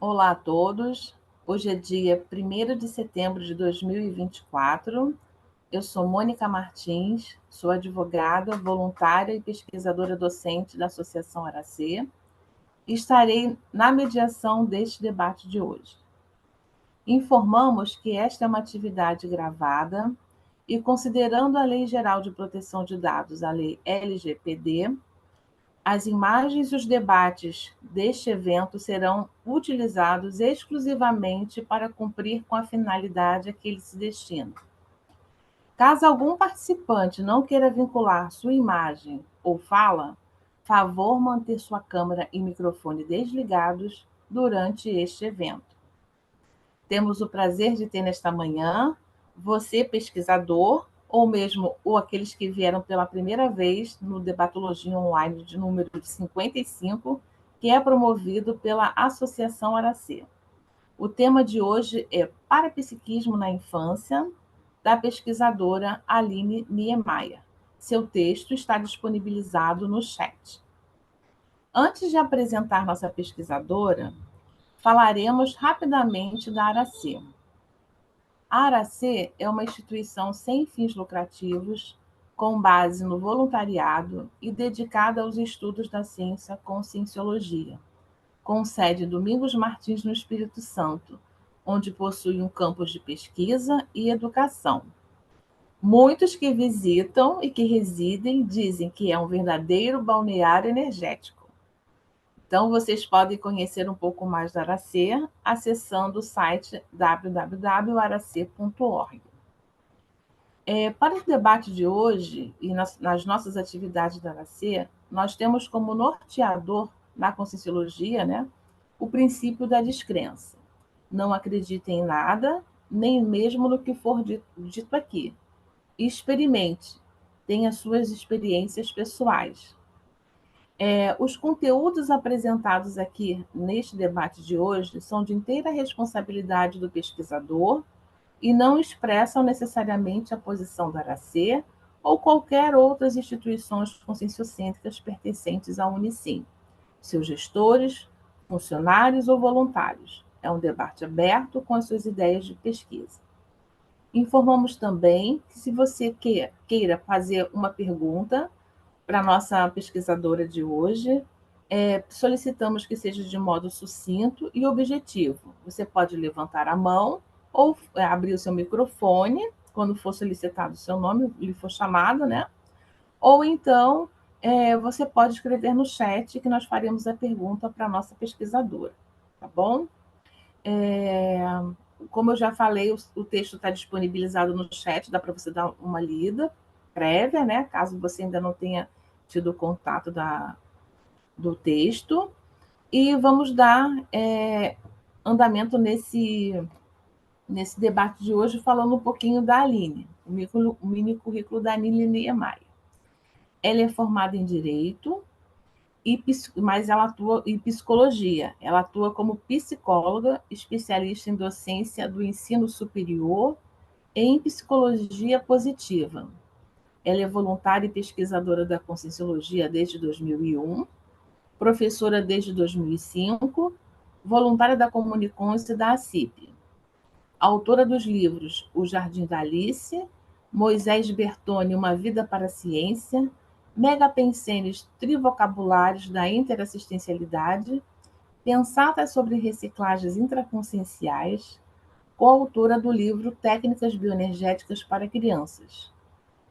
Olá a todos. Hoje é dia 1º de setembro de 2024. Eu sou Mônica Martins, sou advogada, voluntária e pesquisadora docente da Associação Aracê e estarei na mediação deste debate de hoje. Informamos que esta é uma atividade gravada e, considerando a Lei Geral de Proteção de Dados, a Lei LGPD, as imagens e os debates deste evento serão utilizados exclusivamente para cumprir com a finalidade a que ele se destina. Caso algum participante não queira vincular sua imagem ou fala, favor manter sua câmera e microfone desligados durante este evento. Temos o prazer de ter nesta manhã você, pesquisador, ou aqueles que vieram pela primeira vez no Debatologia Online de número 55, que é promovido pela Associação Aracê. O tema de hoje é Parapsiquismo na Infância, da pesquisadora Aline Niemeyer. Seu texto está disponibilizado no chat. Antes de apresentar nossa pesquisadora, falaremos rapidamente da Aracê. A Aracê é uma instituição sem fins lucrativos, com base no voluntariado e dedicada aos estudos da ciência com cienciologia, com sede em Domingos Martins, no Espírito Santo, onde possui um campus de pesquisa e educação. Muitos que visitam e que residem dizem que é um verdadeiro balneário energético. Então, vocês podem conhecer um pouco mais da Aracê acessando o site www.aracê.org. Para o debate de hoje e nas nossas atividades da Aracê, nós temos como norteador na Conscienciologia, né, o princípio da descrença. Não acredite em nada, nem mesmo no que for dito aqui. Experimente, tenha suas experiências pessoais. Os conteúdos apresentados aqui neste debate de hoje são de inteira responsabilidade do pesquisador e não expressam necessariamente a posição da Aracê ou qualquer outras instituições conscienciocêntricas pertencentes à Unicim, seus gestores, funcionários ou voluntários. É um debate aberto com as suas ideias de pesquisa. Informamos também que, se você queira fazer uma pergunta para a nossa pesquisadora de hoje, solicitamos que seja de modo sucinto e objetivo. Você pode levantar a mão ou abrir o seu microfone quando for solicitado o seu nome, lhe for chamado, né? Ou então você pode escrever no chat que nós faremos a pergunta para a nossa pesquisadora, tá bom? Como eu já falei, o texto está disponibilizado no chat, dá para você dar uma lida prévia, né? Caso você ainda não tenha tido contato do texto. E vamos dar andamento nesse debate de hoje, falando um pouquinho da Aline, o mini currículo da Aline Niemeyer. Ela é formada em Direito, mas ela atua em Psicologia. Ela atua como psicóloga, especialista em docência do ensino superior e em Psicologia Positiva. Ela é voluntária e pesquisadora da Conscienciologia desde 2001, professora desde 2005, voluntária da Comunicons e da ACIP. Autora dos livros O Jardim da Alice, Moisés Bertoni, Uma Vida para a Ciência, Megapensenes Trivocabulários da Interassistencialidade, Pensatas sobre Reciclagens Intraconscienciais, coautora do livro Técnicas Bioenergéticas para Crianças,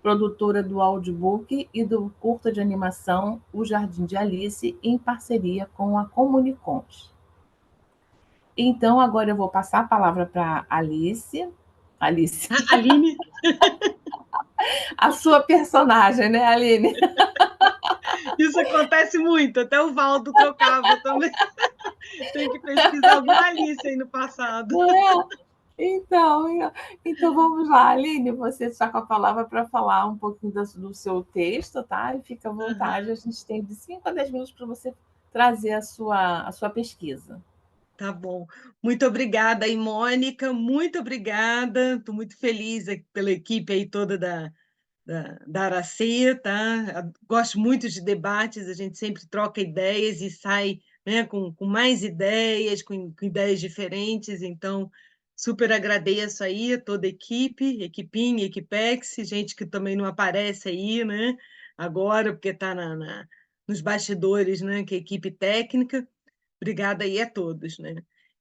produtora do audiobook e do curta de animação O Jardim de Alice, em parceria com a Comunicons. Então, agora eu vou passar a palavra para Alice. Aline. A sua personagem, né, Aline? Isso acontece muito, até o Valdo trocava também. Tem que pesquisar alguma Alice aí no passado. Não é? Então vamos lá, Aline, você está com a palavra para falar um pouquinho do seu texto, tá? E fica à vontade, a gente tem de 5 a 10 minutos para você trazer a sua pesquisa. Tá bom. Muito obrigada aí, Mônica, muito obrigada. Estou muito feliz pela equipe aí toda da Aracê, tá? Gosto muito de debates, a gente sempre troca ideias e sai né, com mais ideias, com ideias diferentes. Então, super agradeço aí a toda a equipe, equipinha, equipex, gente que também não aparece aí, né, agora, porque está nos bastidores, né, que é a equipe técnica. Obrigada aí a todos, né?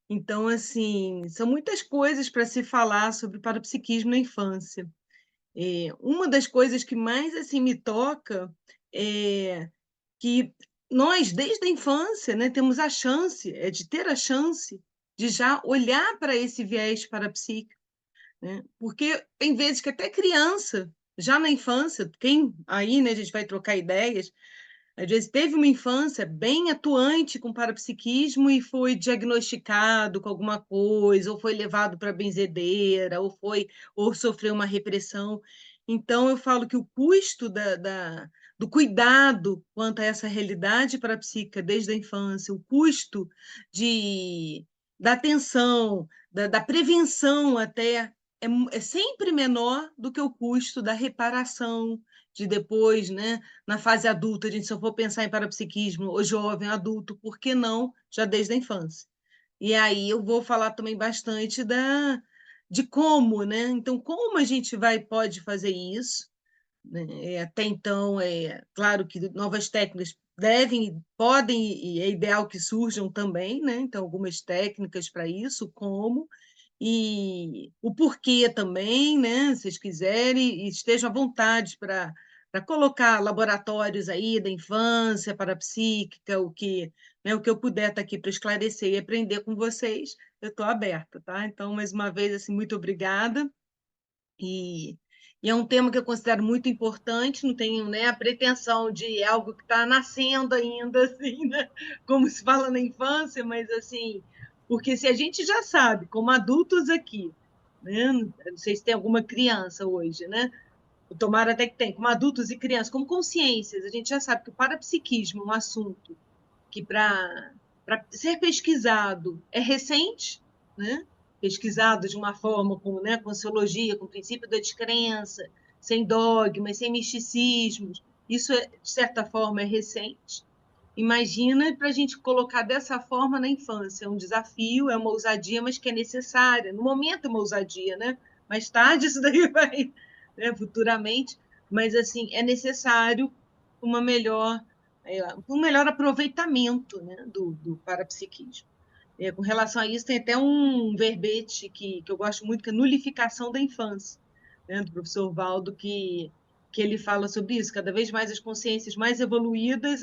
Então, assim, são muitas coisas para se falar sobre parapsiquismo na infância. Uma das coisas que mais assim me toca é que nós, desde a infância, né, temos a chance, de ter a chance de já olhar para esse viés parapsíquico, né? Porque tem vezes que até criança, já na infância, quem aí, né, a gente vai trocar ideias, às vezes teve uma infância bem atuante com parapsiquismo e foi diagnosticado com alguma coisa, ou foi levado para a benzedeira, ou sofreu uma repressão. Então, eu falo que o custo do cuidado quanto a essa realidade parapsíquica desde a infância, o custo de, da atenção, da prevenção até, é sempre menor do que o custo da reparação, de depois, né, na fase adulta, a gente só for pensar em parapsiquismo, ou jovem, adulto, por que não já desde a infância? E aí eu vou falar também bastante de como, né? Então, como a gente pode fazer isso, né? Até então, claro que novas técnicas podem, e é ideal que surjam também, né? Então, algumas técnicas para isso, como, e o porquê também, né? Se vocês quiserem, e estejam à vontade para colocar laboratórios aí da infância, parapsíquica, né, o que eu puder estar aqui para esclarecer e aprender com vocês, eu estou aberta, tá? Então, mais uma vez, assim, muito obrigada. E, e é um tema que eu considero muito importante, não tenho, né, a pretensão de algo que está nascendo ainda, assim, né, como se fala na infância, mas assim, porque se a gente já sabe, como adultos aqui, né, não sei se tem alguma criança hoje, né, tomara até que tem, como adultos e crianças, como consciências, a gente já sabe que o parapsiquismo é um assunto que para ser pesquisado é recente, né? Pesquisado de uma forma como, né, com sociologia, com o princípio da descrença, sem dogmas, sem misticismos. Isso, de certa forma, é recente. Imagina para a gente colocar dessa forma na infância. É um desafio, é uma ousadia, mas que é necessária. No momento é uma ousadia, né? Mais tarde isso daí vai, né, futuramente. Mas, assim, é necessário uma melhor, um melhor aproveitamento, né, do parapsiquismo. Com relação a isso, tem até um verbete que eu gosto muito, que é nulificação da infância, né, do professor Valdo, que ele fala sobre isso. Cada vez mais as consciências mais evoluídas,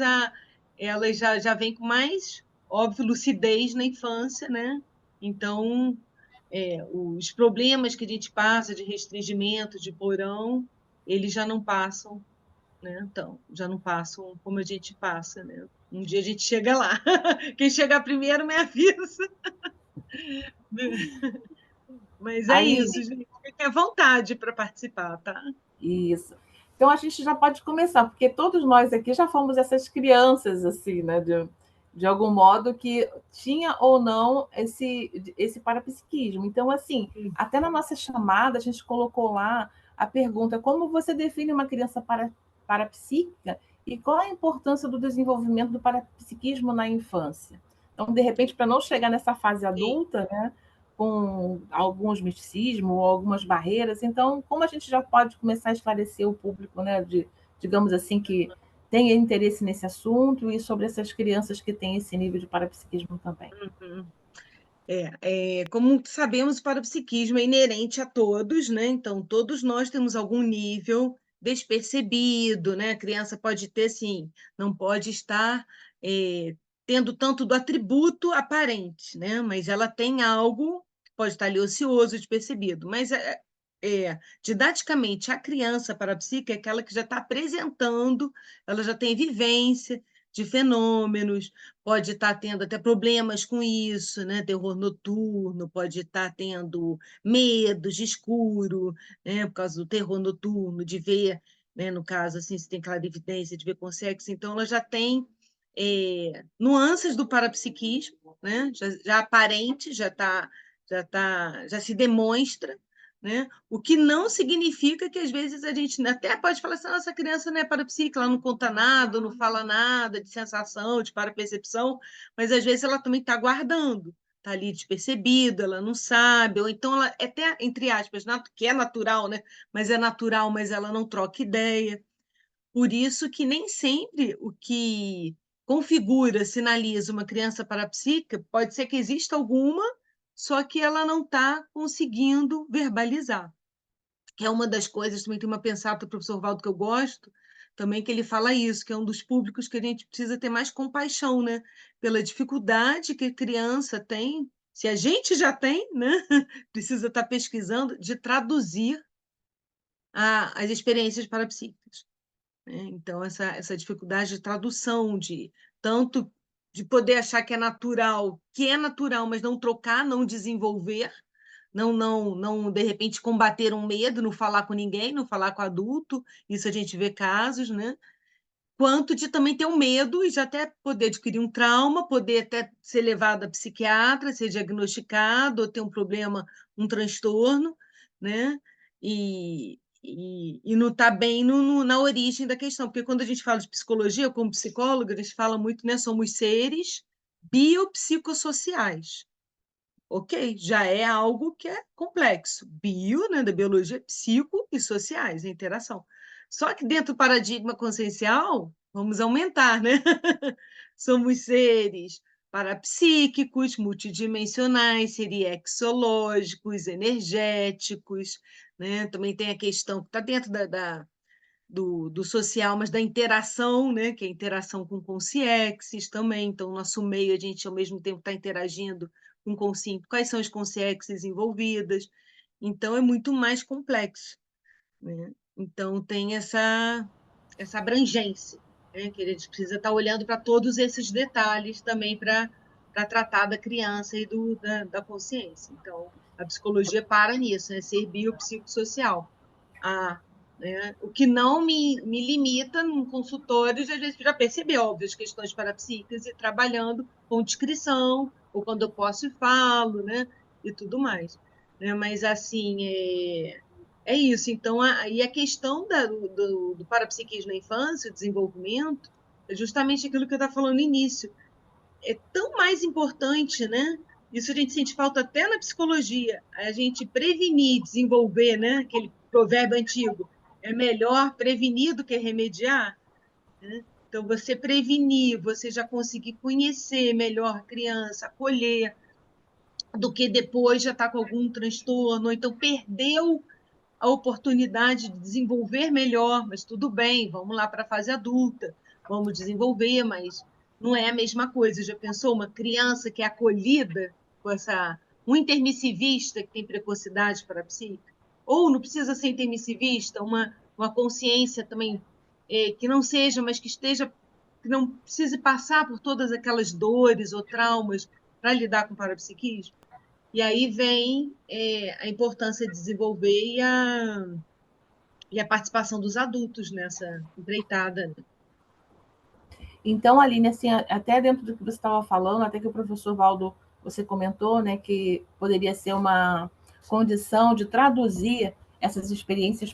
elas já vêm com mais, óbvio, lucidez na infância, né? Então, os problemas que a gente passa de restringimento, de porão, eles já não passam, né? Então, já não passam como a gente passa, né? Um dia a gente chega lá. Quem chegar primeiro me avisa. Mas é isso, Aline, gente. Fiquem à vontade para participar, tá? isso. Então a gente já pode começar, porque todos nós aqui já fomos essas crianças, assim, né? De algum modo que tinha ou não esse parapsiquismo. Então, assim, até na nossa chamada, a gente colocou lá a pergunta: como você define uma criança parapsíquica e qual a importância do desenvolvimento do parapsiquismo na infância? Então, de repente, para não chegar nessa fase Sim. adulta, né? Com alguns misticismos ou algumas barreiras. Então, como a gente já pode começar a esclarecer o público, né, digamos assim, que tem interesse nesse assunto e sobre essas crianças que têm esse nível de parapsiquismo também? Uhum. Como sabemos, o parapsiquismo é inerente a todos, né? Então, todos nós temos algum nível despercebido, né? A criança pode ter, sim, não pode estar tendo tanto do atributo aparente, né? Mas ela tem algo que pode estar ali ocioso, despercebido. Mas, didaticamente, a criança parapsíquica é aquela que já está apresentando, ela já tem vivência de fenômenos, pode estar tendo até problemas com isso, né? Terror noturno, pode estar tendo medos de escuro, né? Por causa do terror noturno, de ver, né? No caso, assim, se tem clarividência, de ver com sexo, então ela já tem nuances do parapsiquismo, né? Já aparente, já se demonstra, né? O que não significa que, às vezes, a gente até pode falar assim, nossa, criança não é parapsíquica, ela não conta nada, não fala nada de sensação, de parapercepção, mas, às vezes, ela também está guardando, está ali despercebida, ela não sabe, ou então ela é até, entre aspas, que é natural, né? Mas é natural, mas ela não troca ideia. Por isso que nem sempre o que configura, sinaliza uma criança parapsíquica, pode ser que exista alguma, só que ela não está conseguindo verbalizar. Que é uma das coisas, também tem uma pensata do professor Valdo que eu gosto, também que ele fala isso, que é um dos públicos que a gente precisa ter mais compaixão, né? Pela dificuldade que a criança tem, se a gente já tem, né? Precisa estar pesquisando, de traduzir as experiências parapsíquicas, né? Então, essa dificuldade de tradução, de tanto de poder achar que é natural, mas não trocar, não desenvolver, não de repente combater um medo, não falar com ninguém, não falar com adulto, isso a gente vê casos, né? Quanto de também ter um medo e já até poder adquirir um trauma, poder até ser levado a psiquiatra, ser diagnosticado, ou ter um problema, um transtorno, né? E não está bem na origem da questão, porque quando a gente fala de psicologia, como psicóloga, a gente fala muito, né? Somos seres biopsicossociais. Ok, já é algo que é complexo. Bio, né, da biologia, psico e sociais, a interação. Só que dentro do paradigma consciencial, vamos aumentar, né? Somos seres parapsíquicos, multidimensionais, seriexológicos, energéticos, né? Também tem a questão que está dentro do social, mas da interação, né? Que é a interação com consciexes também. Então, nosso meio, a gente, ao mesmo tempo, está interagindo com consciente. Quais são as consciexes envolvidas? Então, é muito mais complexo, né? Então, tem essa abrangência, né? Que a gente precisa estar olhando para todos esses detalhes também para tratar da criança e da consciência. Então, a psicologia para nisso, né? Ser biopsicossocial. A Né? O que não me limita em consultórios, às vezes já percebi, óbvio, as questões parapsíquicas e trabalhando com descrição, ou quando eu posso e falo, né? E tudo mais. Né? Mas, assim, é isso. Então, e a questão do parapsiquismo na infância, o desenvolvimento, é justamente aquilo que eu estava falando no início. É tão mais importante, né? Isso a gente sente falta até na psicologia, a gente prevenir, desenvolver, né? Aquele provérbio antigo, é melhor prevenir do que remediar, né? Então, você prevenir, você já conseguir conhecer melhor a criança, acolher, do que depois já está com algum transtorno, ou então perdeu a oportunidade de desenvolver melhor, mas tudo bem, vamos lá para a fase adulta, vamos desenvolver, mas não é a mesma coisa. Já pensou uma criança que é acolhida com um intermissivista que tem precocidade parapsíquica? Ou não precisa ser intermissivista, uma consciência também que não seja, mas que esteja, que não precise passar por todas aquelas dores ou traumas para lidar com o parapsiquismo? E aí vem a importância de desenvolver e a participação dos adultos nessa empreitada, né? Então, Aline, assim, até dentro do que você estava falando, até que o professor Valdo, você comentou, né, que poderia ser uma condição de traduzir essas experiências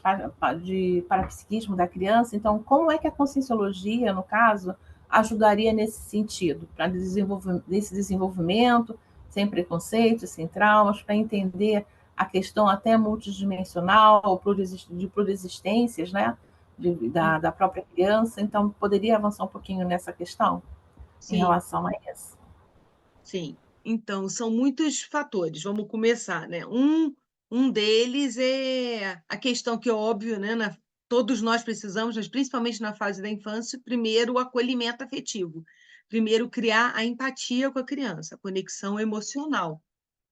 de parapsiquismo da criança. Então, como é que a conscienciologia, no caso, ajudaria nesse sentido, para esse desenvolvimento, sem preconceitos, sem traumas, para entender a questão até multidimensional, de pluriexistências, né? Da própria criança, então poderia avançar um pouquinho nessa questão em Sim, relação a isso. sim. Então, são muitos fatores. Vamos começar, né? Um deles é a questão que é óbvio, né? Todos nós precisamos, mas principalmente na fase da infância, primeiro o acolhimento afetivo. Primeiro, criar a empatia com a criança, a conexão emocional,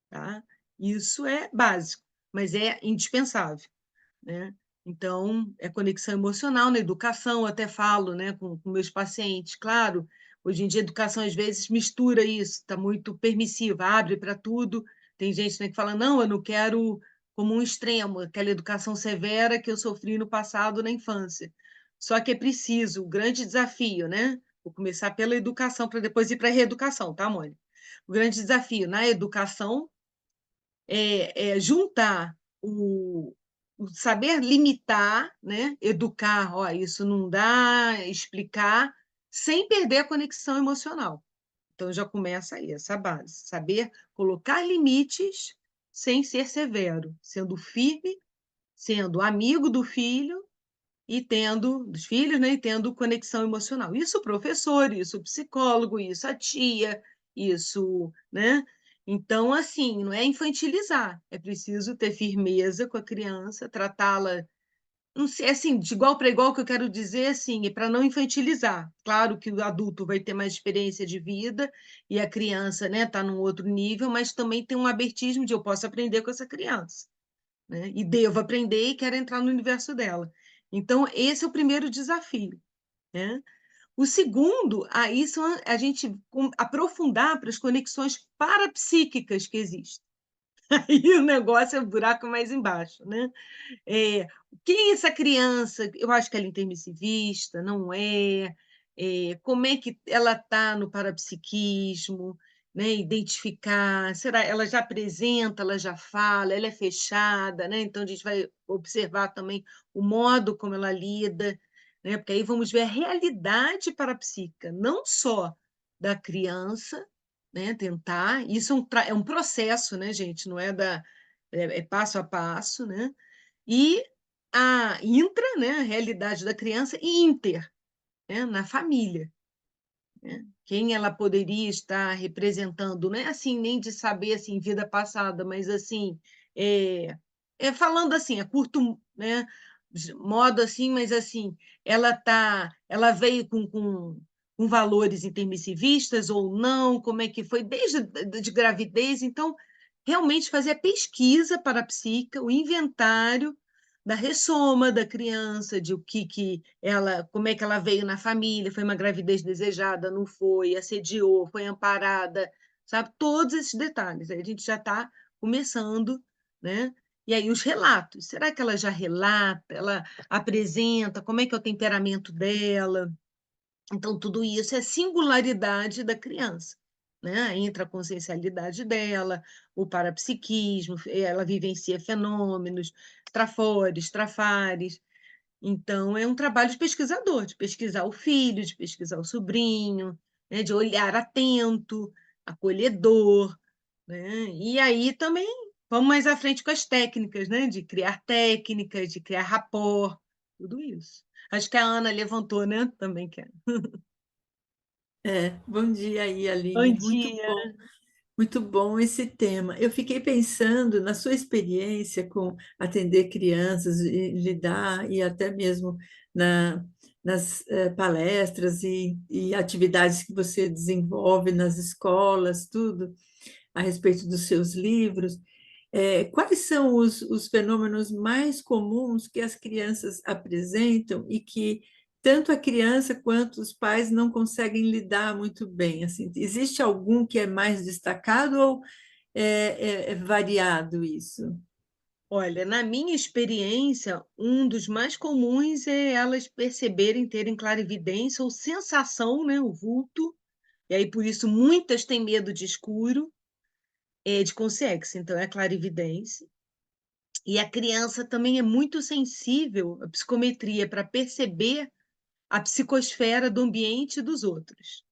tá? Isso é básico, mas é indispensável, né? Então, é conexão emocional na educação, eu até falo, né, com meus pacientes. Claro, hoje em dia a educação às vezes mistura isso, está muito permissiva, abre para tudo. Tem gente, né, que fala, não, eu não quero como um extremo, aquela educação severa que eu sofri no passado, na infância. Só que é preciso, o grande desafio, né? Vou começar pela educação, para depois ir para a reeducação, tá, Mônica? O grande desafio na educação é juntar o, o saber limitar, né? Educar, ó, isso não dá, explicar, sem perder a conexão emocional. Então já começa aí essa base, saber colocar limites sem ser severo, sendo firme, sendo amigo do filho e tendo dos filhos, né, e tendo conexão emocional. Isso o professor, isso o psicólogo, isso a tia, isso, né? Então, assim, não é infantilizar, é preciso ter firmeza com a criança, tratá-la, não sei, assim, de igual para igual, que eu quero dizer, assim, é para não infantilizar. Claro que o adulto vai ter mais experiência de vida e a criança, né, está num outro nível, mas também tem um abertismo de eu posso aprender com essa criança, né? E devo aprender e quero entrar no universo dela. Então, esse é o primeiro desafio, né? O segundo, aí são a gente aprofundar para as conexões parapsíquicas que existem. Aí o negócio é o buraco mais embaixo, né? Quem é essa criança? Eu acho que ela é intermissivista, não é? Como é que ela está no parapsiquismo? Né? Identificar, será ela já apresenta, ela já fala, ela é fechada, né? Então a gente vai observar também o modo como ela lida, né? Porque aí vamos ver a realidade parapsíquica, não só da criança, né? Tentar, isso é um processo, né, gente? Não é é passo a passo, né? E a intra, né, a realidade da criança, e inter, né, na família, né? Quem ela poderia estar representando, não é assim nem de saber assim vida passada, mas assim é, falando assim a curto, né, modo assim, mas assim ela veio com valores intermissivistas ou não, como é que foi desde de gravidez, então realmente fazer a pesquisa para a psica, o inventário da ressoma da criança, de o que ela, como é que ela veio na família, foi uma gravidez desejada, não foi, assediou, foi amparada, sabe? Todos esses detalhes. Aí a gente já está começando, né? E aí os relatos. Será que ela já relata? Ela apresenta? Como é que é o temperamento dela? Então, tudo isso é singularidade da criança, né? A intraconsciencialidade dela, o parapsiquismo, ela vivencia fenômenos, trafores, trafares. Então, é um trabalho de pesquisador, de pesquisar o filho, de pesquisar o sobrinho, né? De olhar atento, acolhedor, né? E aí também vamos mais à frente com as técnicas, né? De criar técnicas, de criar rapport, tudo isso. Acho que a Ana levantou, né? Também quer. Bom dia aí, Bom Aline. dia. Muito bom esse tema. Eu fiquei pensando na sua experiência com atender crianças e lidar, e até mesmo na, nas palestras e atividades que você desenvolve nas escolas, tudo a respeito dos seus livros. Quais são os fenômenos mais comuns que as crianças apresentam e que tanto a criança quanto os pais não conseguem lidar muito bem? Assim, existe algum que é mais destacado ou é variado isso? Olha, na minha experiência, um dos mais comuns é elas perceberem, terem clarividência ou sensação, né, o vulto, e aí por isso muitas têm medo de escuro, de consciência, então é a clarividência. E a criança também é muito sensível à psicometria para perceber a psicosfera do ambiente e dos outros.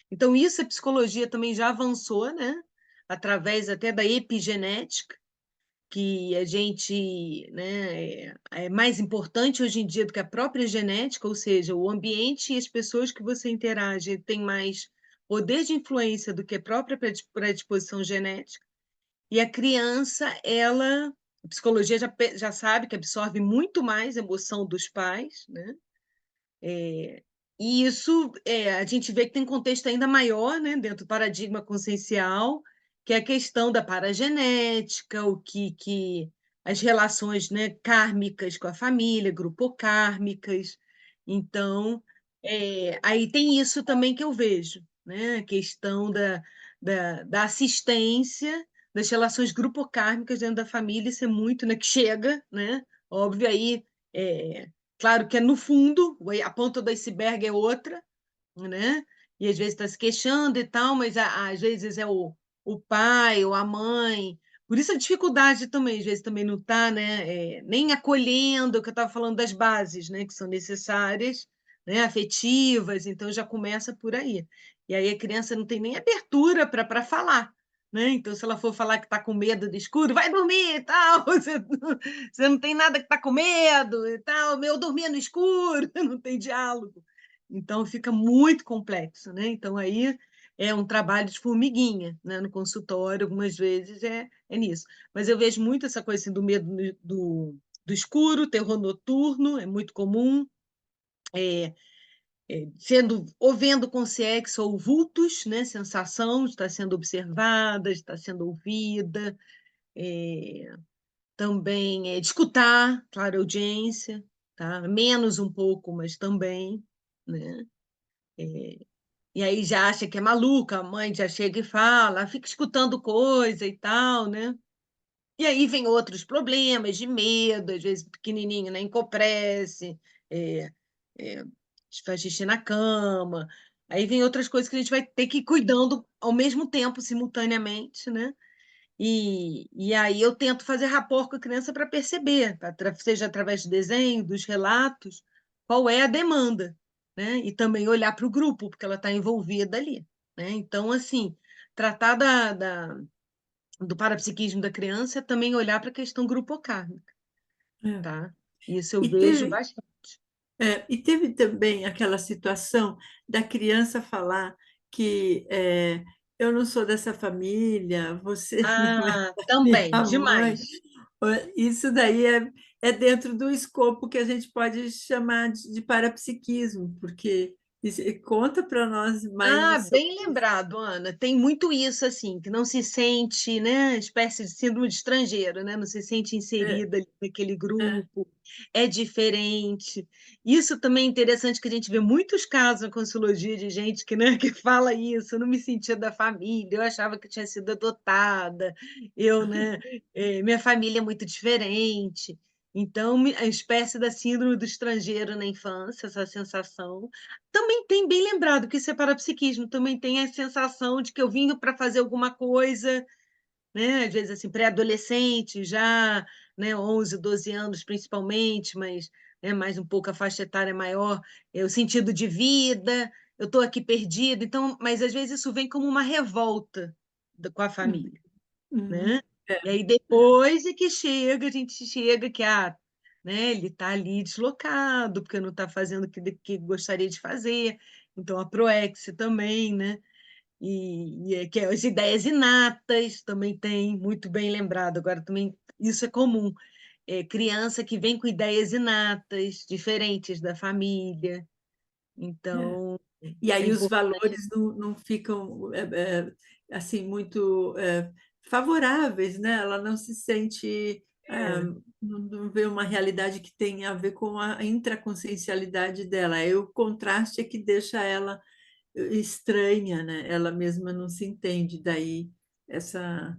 Então, isso a psicologia também já avançou, né? Através até da epigenética, que a gente, né, é mais importante hoje em dia do que a própria genética, ou seja, o ambiente e as pessoas que você interage têm mais poder de influência do que a própria predisposição genética. E a criança, ela, a psicologia já sabe que absorve muito mais a emoção dos pais, né? E isso a gente vê que tem um contexto ainda maior, né, dentro do paradigma consciencial, que é a questão da paragenética, que as relações, né, kármicas com a família, grupocármicas. Então, aí tem isso também que eu vejo, né, a questão da assistência das relações grupocármicas dentro da família, isso é muito, né, que chega, né, óbvio, aí é, claro que é no fundo, a ponta do iceberg é outra, né? E às vezes está se queixando e tal, mas às vezes é o pai ou a mãe Por isso a dificuldade também, às vezes também não está, né, nem acolhendo, o que eu estava falando das bases, né, que são necessárias, né, afetivas, então já começa por aí. E aí a criança não tem nem abertura para falar, né? Então, se ela for falar que está com medo do escuro, vai dormir e tal, você não tem nada que está com medo e tal, eu dormia no escuro, não tem diálogo. Então, fica muito complexo, né? Então, aí é um trabalho de formiguinha, né? No consultório, algumas vezes é nisso. Mas eu vejo muito essa coisa assim, do medo do escuro, terror noturno, é muito comum, sendo ou vendo com sexo ou vultos, né? Sensação de estar sendo observada, de estar sendo ouvida, também de escutar, claro, audiência, tá? Menos um pouco, mas também, né? E aí já acha que é maluca, a mãe já chega e fala, fica escutando coisa e tal, né? E aí vem outros problemas de medo, às vezes pequenininho, né? Encoprece, é, é, faz xixi na cama. Aí vem outras coisas que a gente vai ter que ir cuidando ao mesmo tempo, simultaneamente, né? E aí eu tento fazer rapport com a criança para perceber, seja através do desenho, dos relatos, qual é a demanda, né? E também olhar para o grupo, porque ela está envolvida ali, né? Então, assim, tratar do parapsiquismo da criança é também olhar para a questão grupocármica, É. tá? Isso eu E vejo teve, bastante. e teve também aquela situação da criança falar que eu não sou dessa família, você não é Ah, também, minha mãe. demais. Isso daí é dentro do escopo que a gente pode chamar de parapsiquismo, porque conta para nós Ah, mais sobre bem isso. lembrado, Ana. Tem muito isso, assim, que não se sente, né, espécie de síndrome de estrangeiro, né? Não se sente É, inserida ali naquele é, grupo, é diferente. Isso também é interessante que a gente vê muitos casos na Consciologia de gente que, né, que fala isso, eu não me sentia da família, eu achava que tinha sido adotada, eu, né, minha família é muito diferente. Então, a espécie da síndrome do estrangeiro na infância, essa sensação. Também tem, bem lembrado, que isso é parapsiquismo, também tem a sensação de que eu vim para fazer alguma coisa, né? Às vezes assim, pré-adolescente, já, né? 11, 12 anos principalmente, mas mais um pouco a faixa etária maior, o sentido de vida, eu estou aqui perdido, então, mas às vezes isso vem como uma revolta com a uhum, família, uhum, né? E aí depois é que chega, a gente chega que né, ele está ali deslocado, porque não está fazendo o que gostaria de fazer. Então a proexia também, né? Que é as ideias inatas também tem, muito bem lembrado. Agora também isso é comum. Criança que vem com ideias inatas, diferentes da família. é. Então, E é aí os importante. valores não ficam assim muito favoráveis, né? Ela não se sente, É. não vê uma realidade que tem a ver com a intraconsciencialidade dela. Aí o contraste é que deixa ela estranha, né? Ela mesma não se entende. Daí essa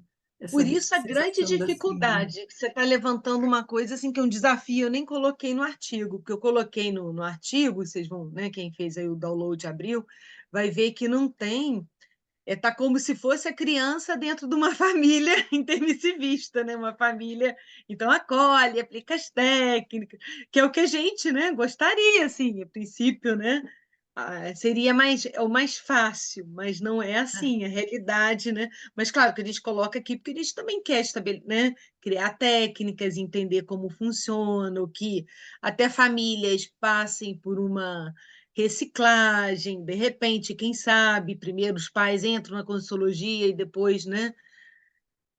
Por essa isso a grande sensação da síndrome. dificuldade, que você está levantando uma coisa assim que é um desafio, eu nem coloquei no artigo, porque eu coloquei no artigo, vocês vão, né, quem fez aí o download abriu, vai ver que não tem, tá como se fosse a criança dentro de uma família intermissivista, né? Uma família, então acolhe, aplica as técnicas, que é o que a gente, né, gostaria, assim, a princípio, né? Seria o mais fácil, mas não é assim, a realidade, né? Mas claro que a gente coloca aqui porque a gente também quer né? Criar técnicas, entender como funciona, o que até famílias passem por uma reciclagem, de repente, quem sabe, primeiro os pais entram na consciologia e depois, né?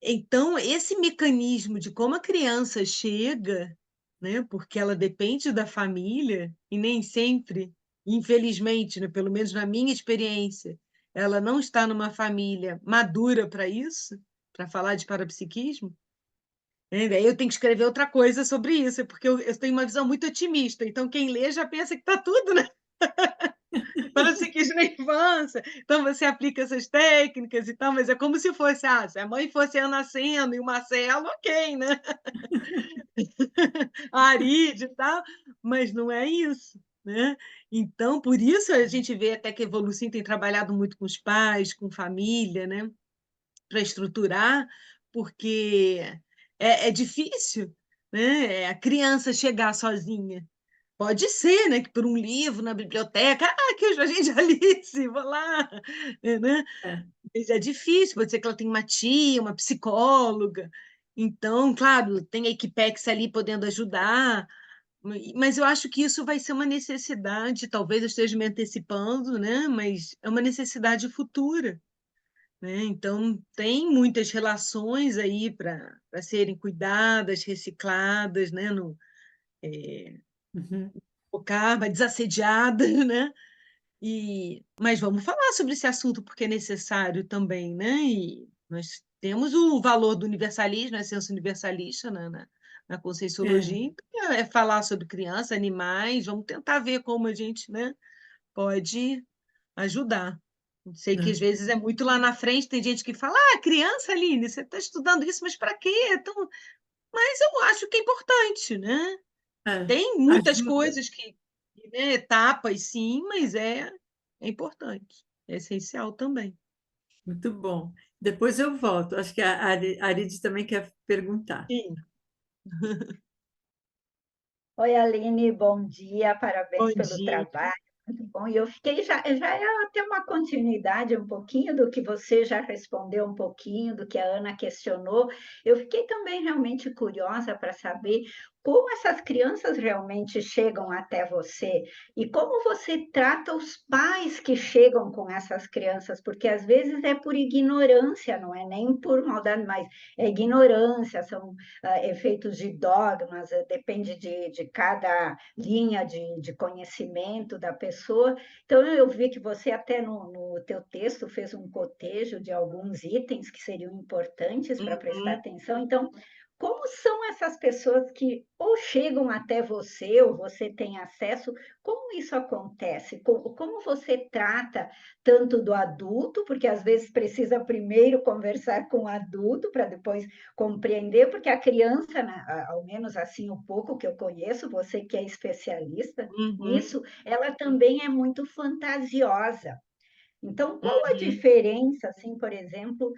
Então, esse mecanismo de como a criança chega, né, porque ela depende da família, e nem sempre, infelizmente, né, pelo menos na minha experiência, ela não está numa família madura para isso, para falar de parapsiquismo, né? Daí eu tenho que escrever outra coisa sobre isso, porque eu tenho uma visão muito otimista, então quem lê já pensa que está tudo, né? Parapsiquismo na infância. Então, você aplica essas técnicas e tal, mas é como se fosse, se a mãe fosse a Ana Sena e o Marcelo, ok, né? A Aride e tal, mas não é isso, né? Então, por isso a gente vê até que a Evolução tem trabalhado muito com os pais, com família, né? Para estruturar, porque é difícil, né? A criança chegar sozinha. Pode ser, né, que por um livro na biblioteca, que a gente já lisse, vou lá, né? É. Mas é difícil, pode ser que ela tenha uma tia, uma psicóloga. Então, claro, tem a Equipex ali podendo ajudar, mas eu acho que isso vai ser uma necessidade, talvez eu esteja me antecipando, né? Mas é uma necessidade futura, né? Então, tem muitas relações aí para serem cuidadas, recicladas, né? No, Uhum. Karma, desassediada, né? Mas vamos falar sobre esse assunto porque é necessário também, né? E nós temos o valor do universalismo, a essência universalista na É, Conscienciologia, então é falar sobre criança, animais, vamos tentar ver como a gente, né, pode ajudar. Sei que às né? vezes é muito lá na frente, tem gente que fala, criança, Aline, você está estudando isso, mas para quê? Mas eu acho que é importante, né? É, Tem muitas ajuda. coisas né, etapas, sim, mas é importante, é essencial também. Muito bom. Depois eu volto. Acho que a Arid também quer perguntar. Sim, Oi, Aline, bom dia, bom parabéns pelo dia. trabalho, muito bom. E eu fiquei já é até uma continuidade um pouquinho do que você já respondeu, um pouquinho do que a Ana questionou. Eu fiquei também realmente curiosa para saber como essas crianças realmente chegam até você e como você trata os pais que chegam com essas crianças, porque às vezes é por ignorância, não é nem por maldade, mas é ignorância, são efeitos de dogmas, depende de cada linha de conhecimento da pessoa. Então, eu vi que você até no teu texto fez um cotejo de alguns itens que seriam importantes para prestar Uhum, atenção. Então, como são essas pessoas que ou chegam até você, ou você tem acesso, como isso acontece? Como você trata tanto do adulto, porque às vezes precisa primeiro conversar com o adulto para depois compreender, porque a criança, né, ao menos assim o pouco que eu conheço, você que é especialista uhum, nisso, ela também é muito fantasiosa. Então, qual a uhum, diferença, assim, por exemplo,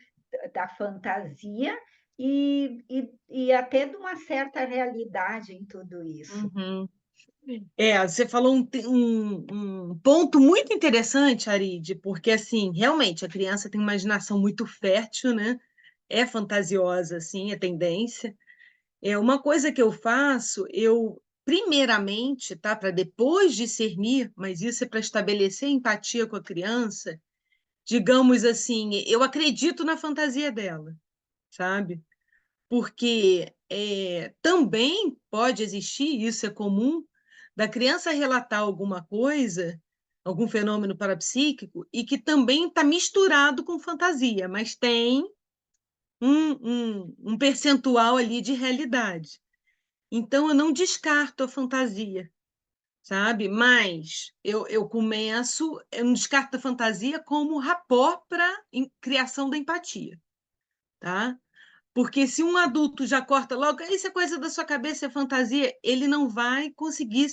da fantasia e até de uma certa realidade em tudo isso? uhum. Você falou um ponto muito interessante, Aride, porque, assim, realmente, a criança tem uma imaginação muito fértil, né? É fantasiosa, assim, é tendência. Uma coisa que eu faço, primeiramente, tá, para depois discernir, mas isso é para estabelecer empatia com a criança, digamos assim, eu acredito na fantasia dela, sabe? Porque também pode existir, isso é comum, da criança relatar alguma coisa, algum fenômeno parapsíquico, e que também está misturado com fantasia, mas tem um percentual ali de realidade. Então, eu não descarto a fantasia, sabe? Mas eu não descarto a fantasia como rapport para criação da empatia, tá? Porque se um adulto já corta logo, isso é coisa da sua cabeça, é fantasia, ele não vai conseguir.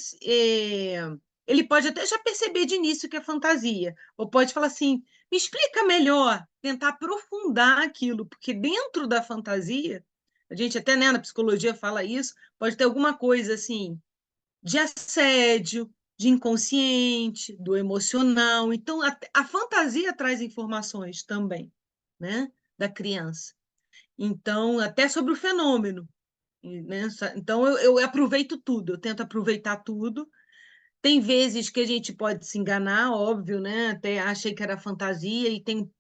Ele pode até já perceber de início que é fantasia, ou pode falar assim: me explica melhor, tentar aprofundar aquilo, porque dentro da fantasia, a gente até, né, na psicologia fala isso, pode ter alguma coisa assim de assédio, de inconsciente, do emocional. Então, a fantasia traz informações também, né, da criança. Então, até sobre o fenômeno, né? Então, eu aproveito tudo, eu tento aproveitar tudo. Tem vezes que a gente pode se enganar, óbvio, né? Até achei que era fantasia e tem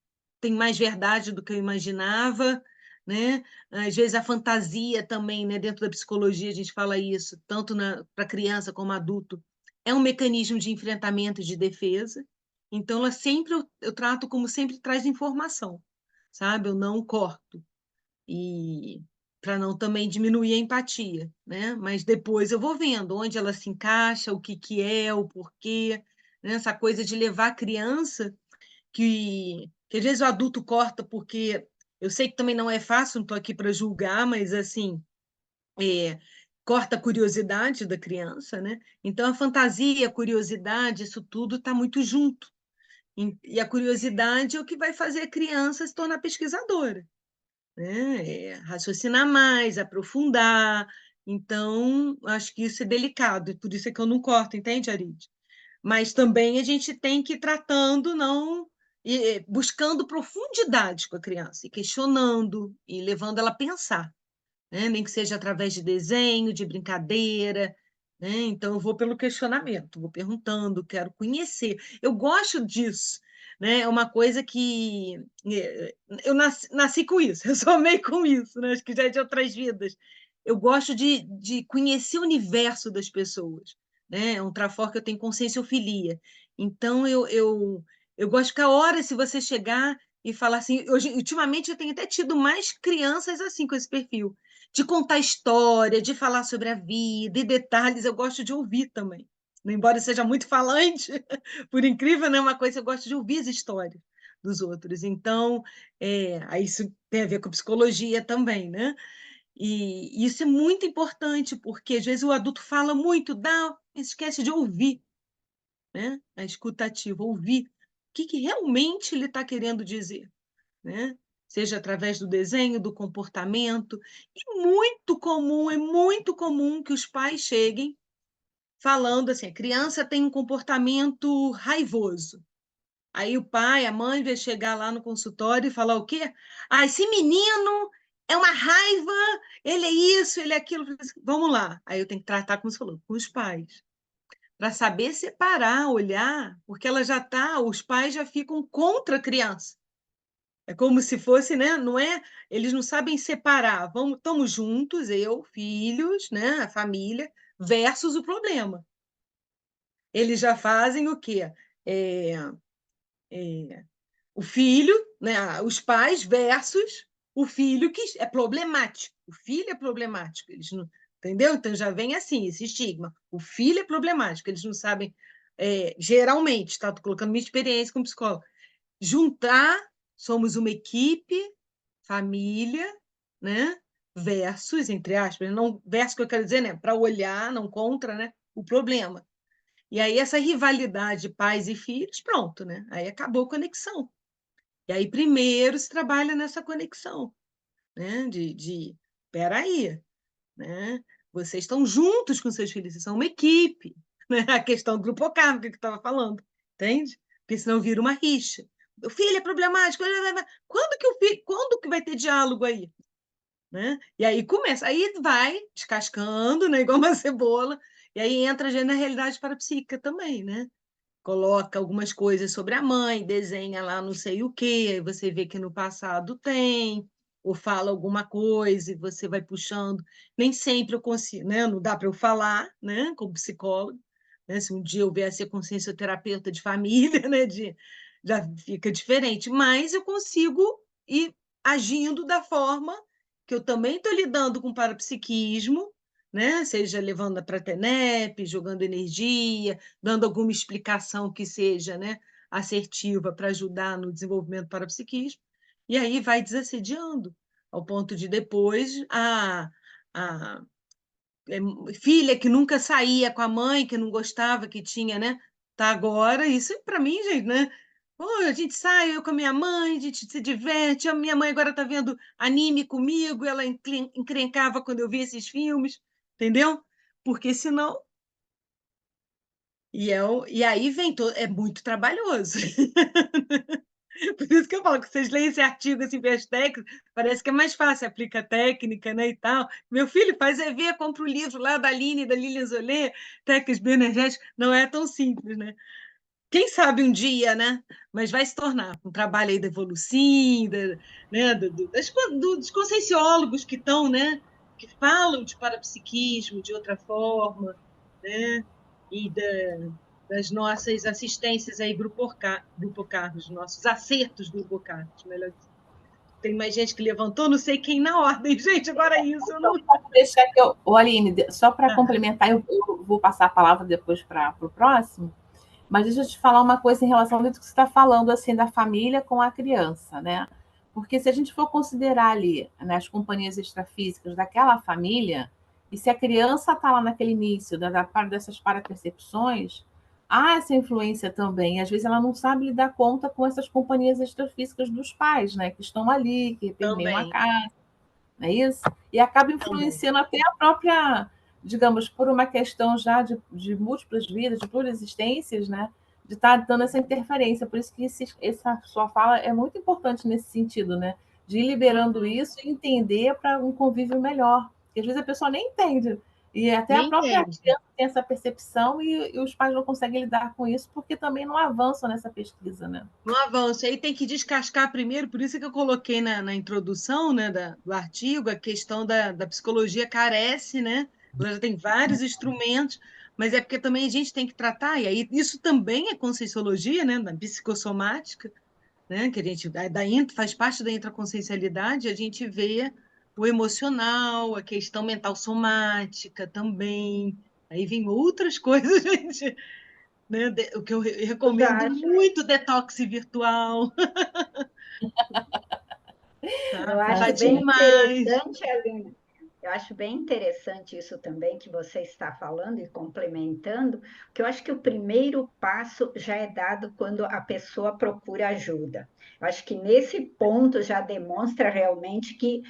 mais verdade do que eu imaginava, né? Às vezes a fantasia também, né? Dentro da psicologia a gente fala isso, tanto para criança como adulto, é um mecanismo de enfrentamento e de defesa. Então, ela sempre eu trato como sempre traz informação, sabe? Eu não corto e para não também diminuir a empatia, né? Mas depois eu vou vendo onde ela se encaixa, o que que é, o porquê, né? Essa coisa de levar a criança que às vezes o adulto corta porque eu sei que também não é fácil, não estou aqui para julgar, mas assim, é, corta a curiosidade da criança, né? Então a fantasia, a curiosidade, isso tudo está muito junto. E a curiosidade é o que vai fazer a criança se tornar pesquisadora. né? Raciocinar mais, aprofundar. Então, acho que isso é delicado, e por isso é que eu não corto, entende, Arid? Mas também a gente tem que ir tratando, não buscando profundidade com a criança, e questionando, e levando ela a pensar, né? Nem que seja através de desenho, de brincadeira, né? Então, eu vou pelo questionamento, vou perguntando, quero conhecer. Eu gosto disso, né? É uma coisa que eu nasci com isso, eu sou meio com isso, né? Acho que já é de outras vidas. Eu gosto de conhecer o universo das pessoas, né? É um trafor que eu tenho conscienciofilia. Então, eu gosto de ficar horas se você chegar e falar assim. Hoje, ultimamente, eu tenho até tido mais crianças assim, com esse perfil de contar história, de falar sobre a vida e detalhes, eu gosto de ouvir também. Embora eu seja muito falante, por incrível, não é uma coisa, eu gosto de ouvir as histórias dos outros. Então, aí isso tem a ver com psicologia também, né? E isso é muito importante, porque às vezes o adulto fala muito, esquece de ouvir, né? A escutativa, ouvir o que realmente ele está querendo dizer, né? Seja através do desenho, do comportamento. E é muito comum que os pais cheguem falando assim: a criança tem um comportamento raivoso. Aí o pai, a mãe vai chegar lá no consultório e falar o quê? Ah, esse menino é uma raiva, ele é isso, ele é aquilo. Vamos lá. Aí eu tenho que tratar, como você falou, com os pais. Para saber separar, olhar, porque ela já está, os pais já ficam contra a criança. É como se fosse, né? Não é? Eles não sabem separar. Estamos juntos, eu, filhos, né? A família, versus o problema. Eles já fazem o quê? É, o filho, né? Os pais versus o filho que é problemático. O filho é problemático. Eles não, entendeu? Então já vem assim esse estigma. O filho é problemático. Eles não sabem, geralmente, tá? Estou colocando minha experiência como psicóloga. Juntar, somos uma equipe, família, né? Versus, entre aspas, não versus que eu quero dizer, né? Para olhar, não contra, né? O problema. E aí essa rivalidade pais e filhos, pronto, né? Aí acabou a conexão. E aí primeiro se trabalha nessa conexão, né? Peraí, né? Vocês estão juntos com seus filhos, vocês são uma equipe, né? A questão do grupo kármico que eu estava falando, entende? Porque senão vira uma rixa. O filho é problemático. Quando que vai ter diálogo aí? Né? E aí começa, aí vai descascando, né? Igual uma cebola, e aí entra já na realidade parapsíquica também, né? Coloca algumas coisas sobre a mãe, desenha lá não sei o quê, aí você vê que no passado tem, ou fala alguma coisa e você vai puxando. Nem sempre eu consigo, né? Não dá para eu falar, né? Como psicólogo, né? Se um dia eu vier a ser consciencioterapeuta de família, né? Já fica diferente, mas eu consigo ir agindo da forma que eu também estou lidando com parapsiquismo, né? Seja levando para a TENEP, jogando energia, dando alguma explicação que seja, né, assertiva para ajudar no desenvolvimento do parapsiquismo, e aí vai desassediando, ao ponto de depois a filha que nunca saía com a mãe, que não gostava, que tinha, né? Tá agora, isso para mim, gente, né? Pô, a gente sai, eu com a minha mãe, a gente se diverte, a minha mãe agora está vendo anime comigo, ela encrencava quando eu via esses filmes, entendeu? Porque senão e aí vem todo, é muito trabalhoso. Por isso que eu falo que vocês leem esse artigo assim, as técnicas, parece que é mais fácil, aplica técnica, né, e tal. Meu filho faz EV, compra o livro lá da Aline, da Lilian Zolé, técnicas bioenergéticas, não é tão simples, né? Quem sabe um dia, né? Mas vai se tornar um trabalho aí da Evolucim, né? Dos conscienciólogos que estão, né? Que falam de parapsiquismo de outra forma, né? E das nossas assistências aí, Grupo Carlos, nossos acertos do Grupo Carlos, melhor dizendo. Tem mais gente que levantou, não sei quem na ordem, gente, agora é isso. Eu não... Deixa que eu... Aline, só para complementar, eu vou passar a palavra depois para o próximo, mas deixa eu te falar uma coisa em relação ao que você está falando, assim, da família com a criança, né? Porque se a gente for considerar ali, né, as companhias extrafísicas daquela família, e se a criança está lá naquele início, dessas parapercepções, há essa influência também. Às vezes ela não sabe lidar conta com essas companhias extrafísicas dos pais, né? Que estão ali, que permeiam a Também, casa, não é isso? E acaba também. influenciando até a própria, digamos, por uma questão já de múltiplas vidas, de pluriexistências, né? De estar dando essa interferência. Por isso que essa sua fala é muito importante nesse sentido, né? De ir liberando Uhum. isso e entender para um convívio melhor. Porque às vezes a pessoa nem entende. E até a Nem própria entende. criança tem essa percepção e os pais não conseguem lidar com isso porque também não avançam nessa pesquisa, né? No avanço, aí tem que descascar primeiro, por isso que eu coloquei na introdução, né, do artigo, a questão da psicologia carece, né? Ela já tem vários instrumentos, mas é porque também a gente tem que tratar, e aí isso também é conscienciologia, né, da psicossomática, né, que a gente faz parte da intraconsciencialidade, a gente vê o emocional, a questão mental somática também, aí vem outras coisas, gente, né, o que eu Eu já recomendo acho, muito, detox virtual, eu tá? acho Falar bem demais. interessante, Aline. Eu acho bem interessante isso também que você está falando e complementando, que eu acho que o primeiro passo já é dado quando a pessoa procura ajuda. Eu acho que nesse ponto já demonstra realmente que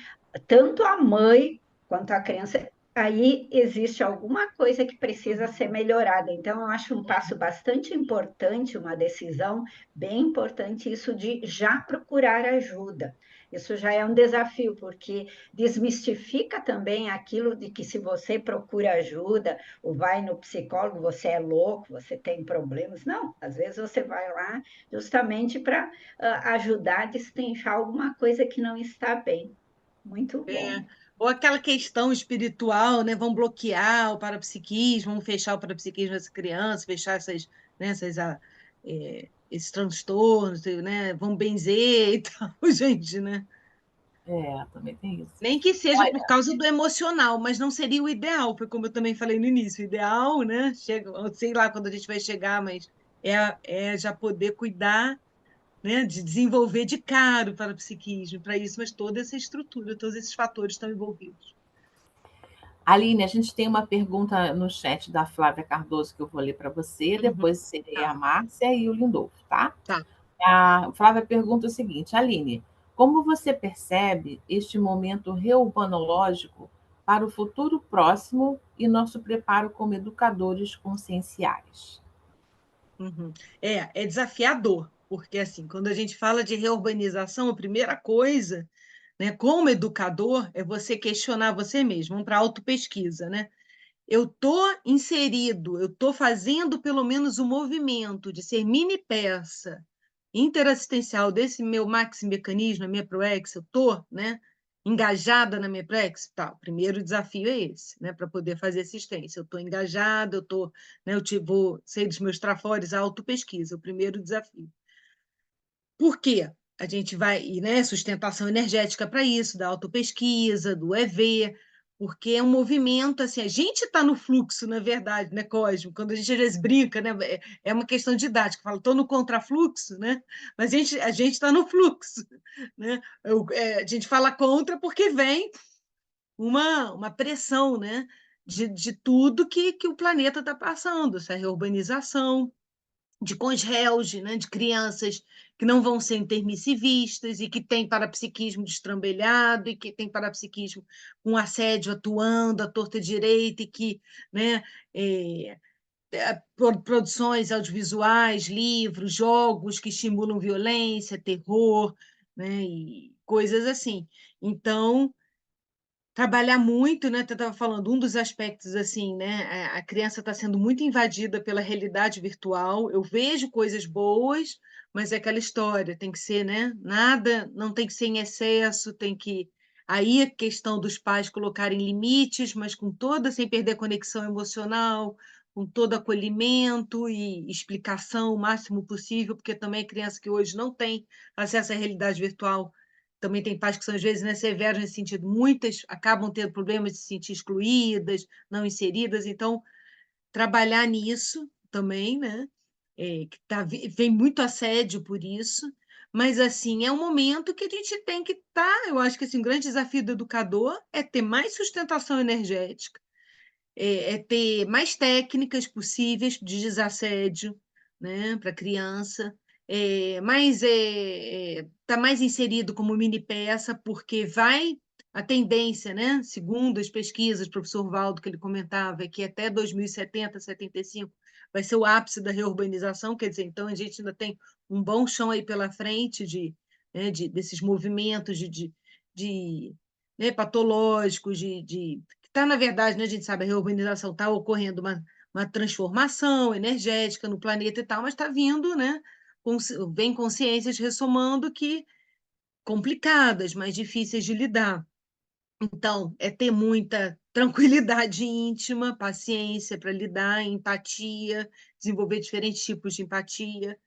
tanto a mãe quanto a criança, aí existe alguma coisa que precisa ser melhorada. Então, eu acho um passo bastante importante, uma decisão bem importante, isso de já procurar ajuda. Isso já é um desafio, porque desmistifica também aquilo de que se você procura ajuda ou vai no psicólogo, você é louco, você tem problemas. Não, às vezes você vai lá justamente para ajudar a destrinchar alguma coisa que não está bem. Muito bom. É. Ou aquela questão espiritual, né? Vão bloquear o parapsiquismo, vão fechar o parapsiquismo das crianças, fechar esses transtornos, né? Vão benzer e tal, gente, né? É, também tem isso. Nem que seja por Olha, causa do emocional, mas não seria o ideal, foi como eu também falei no início, o ideal, né? Chega, sei lá quando a gente vai chegar, mas é já poder cuidar, né? De desenvolver de cara para o psiquismo, para isso, mas toda essa estrutura, todos esses fatores estão envolvidos. Aline, a gente tem uma pergunta no chat da Flávia Cardoso que eu vou ler para você, Uhum. depois serei Tá, a Márcia e o Lindolfo, tá? tá. A Flávia pergunta o seguinte: Aline, como você percebe este momento reurbanológico para o futuro próximo e nosso preparo como educadores conscienciais? Uhum. É desafiador, porque assim, quando a gente fala de reurbanização, a primeira coisa, né, como educador, é você questionar você mesmo, vamos para a autopesquisa, né? Eu estou inserido, eu estou fazendo pelo menos o movimento de ser mini peça interassistencial desse meu maxi mecanismo, a minha ProEx, eu estou, né, engajada na minha ProEx? Tá, o primeiro desafio é esse, né, para poder fazer assistência. Eu estou engajada, né, vou sei dos meus trafores, a autopesquisa, o primeiro desafio. Por quê? A gente vai, né, sustentação energética para isso, da autopesquisa, do EV, porque é um movimento, assim, a gente está no fluxo, na verdade, né, Cosmo? Quando a gente às vezes brinca, né, é uma questão didática, fala, estou no contrafluxo, né? Mas a gente está no fluxo, né? A gente fala contra porque vem uma pressão, né, de tudo que o planeta está passando, essa reurbanização, de conge-réus, né, de crianças que não vão ser intermissivistas e que têm parapsiquismo destrambelhado e que têm parapsiquismo com assédio atuando à torta direita e que, né, é, produções audiovisuais, livros, jogos que estimulam violência, terror, né, e coisas assim. Então, trabalhar muito, né? Você estava falando, um dos aspectos assim, né? A criança está sendo muito invadida pela realidade virtual. Eu vejo coisas boas, mas é aquela história, tem que ser, né? Nada, não tem que ser em excesso, tem que. Aí a questão dos pais colocarem limites, mas com toda, sem perder a conexão emocional, com todo acolhimento e explicação o máximo possível, porque também é criança que hoje não tem acesso à realidade virtual também tem pais que são, às vezes, né, severos nesse sentido. Muitas acabam tendo problemas de se sentir excluídas, não inseridas. Então, trabalhar nisso também, né? Vem muito assédio por isso. Mas, assim, é um momento que a gente tem que estar. Eu acho que assim, o grande desafio do educador é ter mais sustentação energética, ter mais técnicas possíveis de desassédio, né, para a criança, tá mais inserido como mini peça, porque a tendência, né, segundo as pesquisas, o professor Valdo, que ele comentava, é que até 2070, 75, vai ser o ápice da reurbanização, quer dizer, então a gente ainda tem um bom chão aí pela frente desses movimentos né, patológicos, que está, na verdade, né, a gente sabe, a reurbanização está ocorrendo uma transformação energética no planeta e tal, mas está vindo, né, vem consciências ressomando que complicadas, mais difíceis de lidar. Então, é ter muita tranquilidade íntima, paciência para lidar, empatia, desenvolver diferentes tipos de empatia,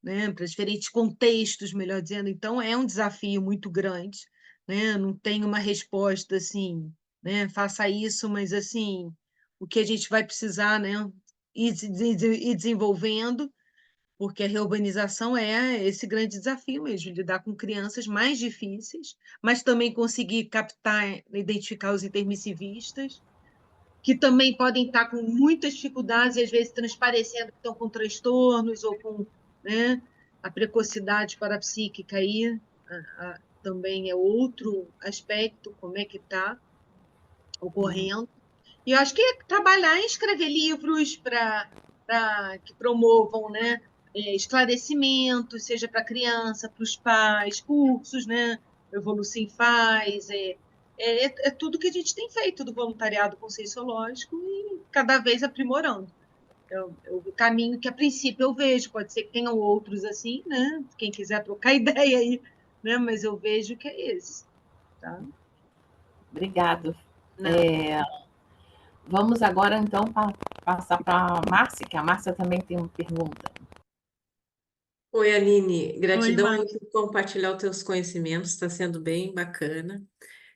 né, para diferentes contextos, melhor dizendo. Então, é um desafio muito grande, né? Não tem uma resposta assim, né, faça isso, mas assim, o que a gente vai precisar, né, ir desenvolvendo, porque a reurbanização é esse grande desafio mesmo, lidar com crianças mais difíceis, mas também conseguir captar, identificar os intermissivistas, que também podem estar com muitas dificuldades e às vezes transparecendo que estão com transtornos ou com, né, a precocidade parapsíquica aí, também é outro aspecto, como é que está ocorrendo. E eu acho que trabalhar em escrever livros que promovam, né, esclarecimentos, seja para a criança, para os pais, cursos, né, Evolução faz, é tudo que a gente tem feito do voluntariado conscienciológico e cada vez aprimorando. É o caminho que, a princípio, eu vejo. Pode ser que tenham outros assim, né? Quem quiser trocar ideia aí, né? Mas eu vejo que é esse. Tá? Obrigado. Vamos agora, então, passar para a Márcia, que a Márcia também tem uma pergunta. Oi, Aline, gratidão aí Márcia. por compartilhar os teus conhecimentos, está sendo bem bacana.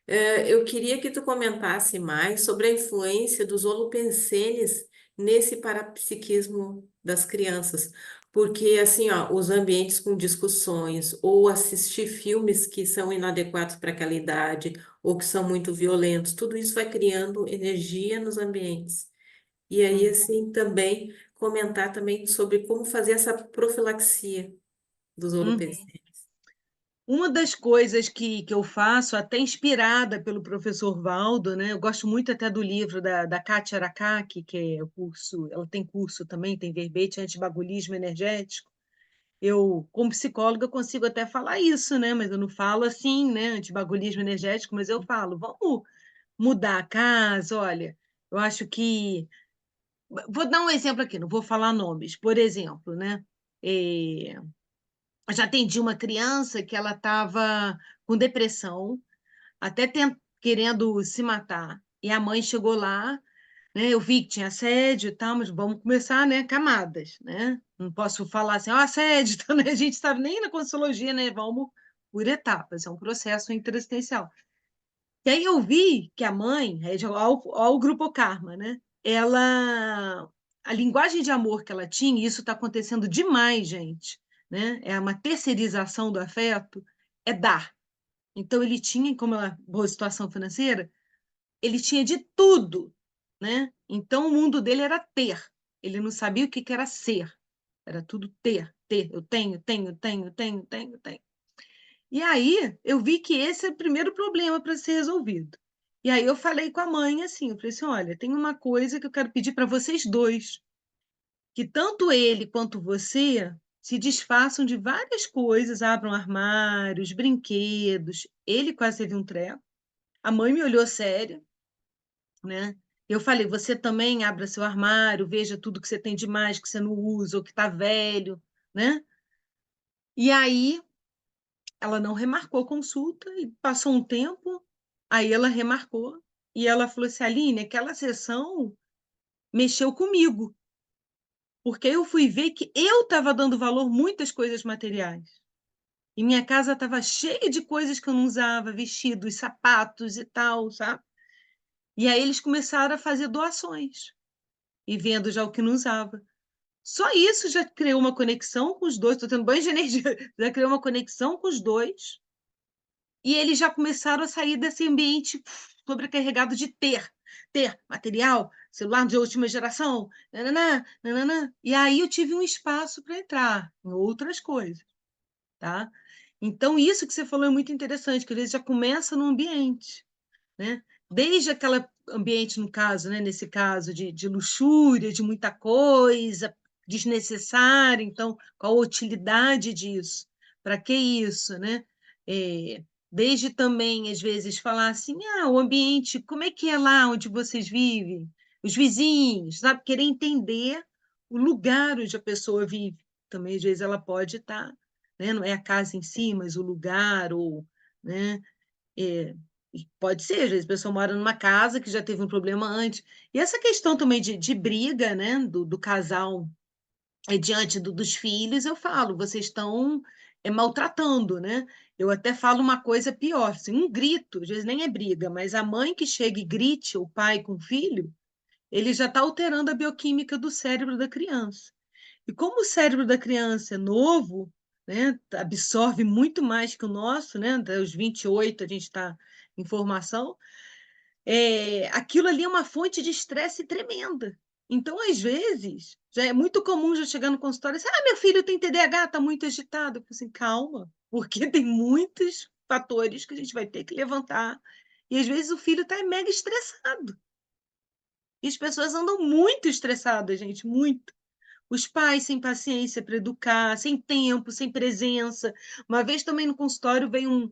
Eu queria que tu comentasse mais sobre a influência dos holopensenes nesse parapsiquismo das crianças, porque assim, ó, os ambientes com discussões ou assistir filmes que são inadequados para aquela idade ou que são muito violentos, tudo isso vai criando energia nos ambientes. E aí, assim, também comentar também sobre como fazer essa profilaxia dos holopensenes. Uma das coisas que eu faço, até inspirada pelo professor Valdo, né? Eu gosto muito até do livro da Kátia Arakaki, que é o curso, ela tem curso também, tem verbete antibagulismo energético. Eu, como psicóloga, consigo até falar isso, né? Mas eu não falo assim, né? Antibagulismo energético, mas eu falo, vamos mudar a casa, olha, eu acho que. Vou dar um exemplo aqui, não vou falar nomes. Por exemplo, né? Eu já atendi uma criança que ela estava com depressão, até querendo se matar. E a mãe chegou lá, né? Eu vi que tinha assédio e tal, mas vamos começar, né? Camadas, né? Não posso falar assim, ó, assédio, então, né? A gente sabe nem na Consciologia, né? Vamos por etapas, é um processo interassistencial. E aí eu vi que a mãe, ao grupo Karma, né? A linguagem de amor que ela tinha, e isso está acontecendo demais, gente, né? É uma terceirização do afeto, é dar. Então ele tinha, como ela, boa situação financeira, ele tinha de tudo, né? Então o mundo dele era ter. Ele não sabia o que era ser. Era tudo ter, ter. Eu tenho, tenho, tenho, tenho, tenho, tenho. E aí eu vi que esse é o primeiro problema para ser resolvido. E aí eu falei com a mãe assim, eu falei assim, olha, tem uma coisa que eu quero pedir para vocês dois, que tanto ele quanto você se desfaçam de várias coisas, abram armários, brinquedos. Ele quase teve um treco. A mãe me olhou séria, né? Eu falei, você também abra seu armário, veja tudo que você tem demais, que você não usa, ou que está velho, né? E aí ela não remarcou a consulta e passou um tempo, aí ela remarcou e ela falou assim, Aline, aquela sessão mexeu comigo, porque eu fui ver que eu estava dando valor a muitas coisas materiais. E minha casa estava cheia de coisas que eu não usava, vestidos, sapatos e tal, sabe? E aí eles começaram a fazer doações e vendo já o que não usava. Só isso já criou uma conexão com os dois, estou tendo banho de energia, já criou uma conexão com os dois, e eles já começaram a sair desse ambiente sobrecarregado de ter material, celular de última geração, nananã, nananã. E aí eu tive um espaço para entrar em outras coisas, tá? Então, isso que você falou é muito interessante, que às vezes já começa no ambiente, né? Desde aquele ambiente, no caso, né? Nesse caso, de luxúria, de muita coisa desnecessária, então, qual a utilidade disso? Para que isso, né? É, desde também, às vezes, falar assim, o ambiente, como é que é lá onde vocês vivem? Os vizinhos, sabe? Querer entender o lugar onde a pessoa vive. Também, às vezes, ela pode estar, né? Não é a casa em si, mas o lugar, ou, né? É, e pode ser, às vezes a pessoa mora numa casa que já teve um problema antes. E essa questão também de briga, né, do casal diante dos filhos, eu falo, vocês estão maltratando, né? Eu até falo uma coisa pior, assim, um grito, às vezes nem é briga, mas a mãe que chega e grite, o pai com o filho, ele já está alterando a bioquímica do cérebro da criança. E como o cérebro da criança é novo, né, absorve muito mais que o nosso, né, até os 28 a gente está em formação, aquilo ali é uma fonte de estresse tremenda. Então, às vezes, já é muito comum já chegar no consultório e dizer, meu filho tem TDAH, está muito agitado. Eu falo assim, calma, porque tem muitos fatores que a gente vai ter que levantar. E às vezes o filho está mega estressado. E as pessoas andam muito estressadas, gente, muito. Os pais sem paciência para educar, sem tempo, sem presença. Uma vez também no consultório veio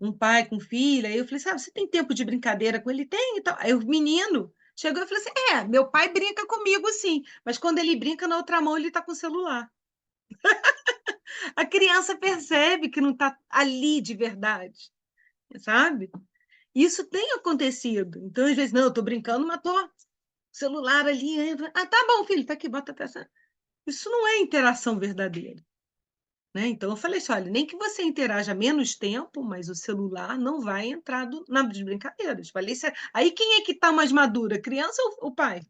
um pai com filha, aí eu falei, sabe, você tem tempo de brincadeira com ele? Tem e tal. Aí o menino chegou e falou assim, meu pai brinca comigo sim, mas quando ele brinca, na outra mão ele está com o celular. A criança percebe que não está ali de verdade, sabe? Isso tem acontecido. Então, às vezes, não, eu estou brincando, mas estou celular ali. Tá bom, filho, tá aqui, bota a peça. Isso não é interação verdadeira, né? Então eu falei assim, olha, nem que você interaja menos tempo, mas o celular não vai entrar nas brincadeiras. Falei, aí quem é que está mais madura, a criança ou o pai?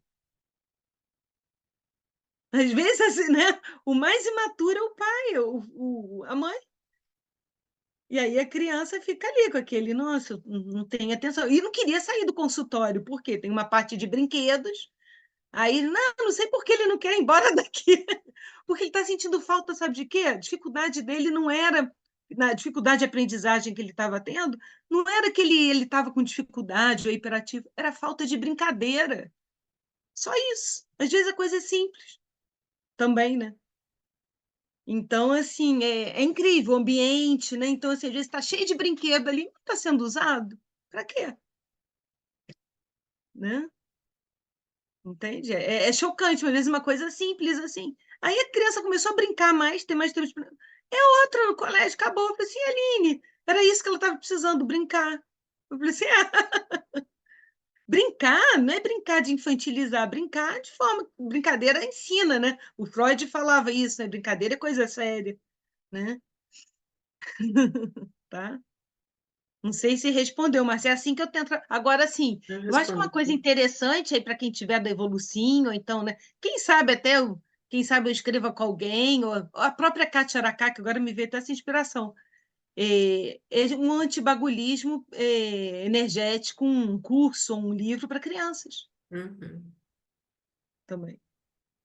Às vezes, assim, né? O mais imaturo é o pai, a mãe. E aí a criança fica ali com aquele, nossa, não tem atenção. E não queria sair do consultório, porque tem uma parte de brinquedos. Aí, não sei por que ele não quer ir embora daqui. Porque ele está sentindo falta, sabe de quê? A dificuldade dele não era, na dificuldade de aprendizagem que ele estava tendo, não era que ele estava com dificuldade ou hiperativo, era falta de brincadeira. Só isso. Às vezes a coisa é simples também, né? Então, assim, é incrível o ambiente, né? Então, assim, às vezes está cheio de brinquedo ali, não está sendo usado. Para quê? Né? Entende? É chocante, às vezes uma coisa simples assim. Aí a criança começou a brincar mais, ter mais tempo de... É outra no colégio, acabou. Eu falei assim, Aline, era isso que ela estava precisando, brincar. Eu falei assim, brincar não é brincar de infantilizar, brincar de forma... Brincadeira ensina, né? O Freud falava isso, né? Brincadeira é coisa séria, né? Tá? Não sei se respondeu, mas é assim que eu tento. Agora, sim, Eu eu acho que uma coisa respondi. interessante aí para quem tiver da Evolucinho, ou então, né? Quem sabe até quem sabe eu escreva com alguém, ou a própria Kátia Aracá, que agora me veio até essa inspiração. É um antibagulismo energético, um curso, um livro para crianças Uhum. também.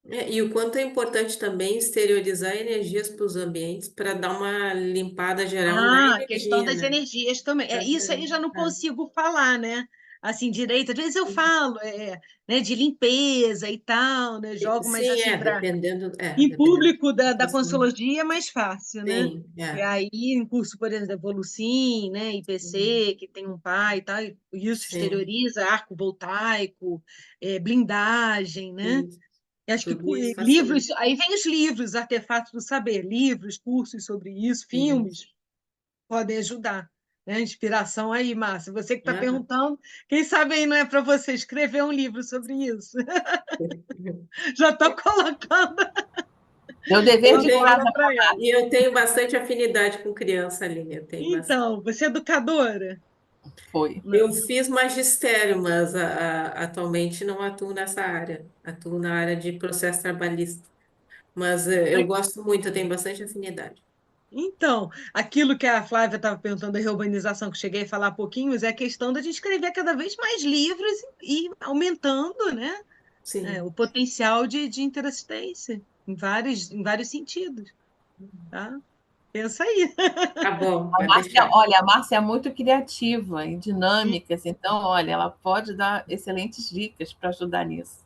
E o quanto é importante também exteriorizar energias para os ambientes para dar uma limpada geral na A questão energia, das né? energias também. Isso aí já não É. consigo falar, né? Assim, direito. Às vezes eu falo, né, de limpeza e tal, né? Jogo, mas Sim, assim, para em dependendo público da da pessoa. consulologia é mais fácil, né? Sim, E aí, em curso, por exemplo, da Evolucim, né? IPC, que tem um pai e tal, e isso sim, exterioriza, arco voltaico, blindagem, né? isso. E acho que Tudo isso facilita. livros, aí vem os livros, artefatos do saber, livros, cursos sobre isso, Isso. filmes podem ajudar. Né? Inspiração aí, Márcia. Você que está Aham. perguntando, quem sabe aí não é para você escrever um livro sobre isso. Já estou colocando Meu dever Eu de tenho, casa. bomba para ela. e eu tenho bastante afinidade com criança, Aline, eu tenho bastante. Então, você é educadora? Foi. Eu Não. fiz magistério, mas atualmente não atuo nessa área. Atuo na área de processo trabalhista. Mas eu Ai, gosto muito, eu tenho bastante afinidade. Então, aquilo que a Flávia estava perguntando da reurbanização, que eu cheguei a falar há pouquinho, mas é a questão da gente escrever cada vez mais livros e aumentando, né, Sim. o potencial de interassistência em vários sentidos, tá? Pensa aí. Tá bom, A pode Márcia, deixar. olha, a Márcia é muito criativa e dinâmica, assim, então, olha, ela pode dar excelentes dicas para ajudar nisso,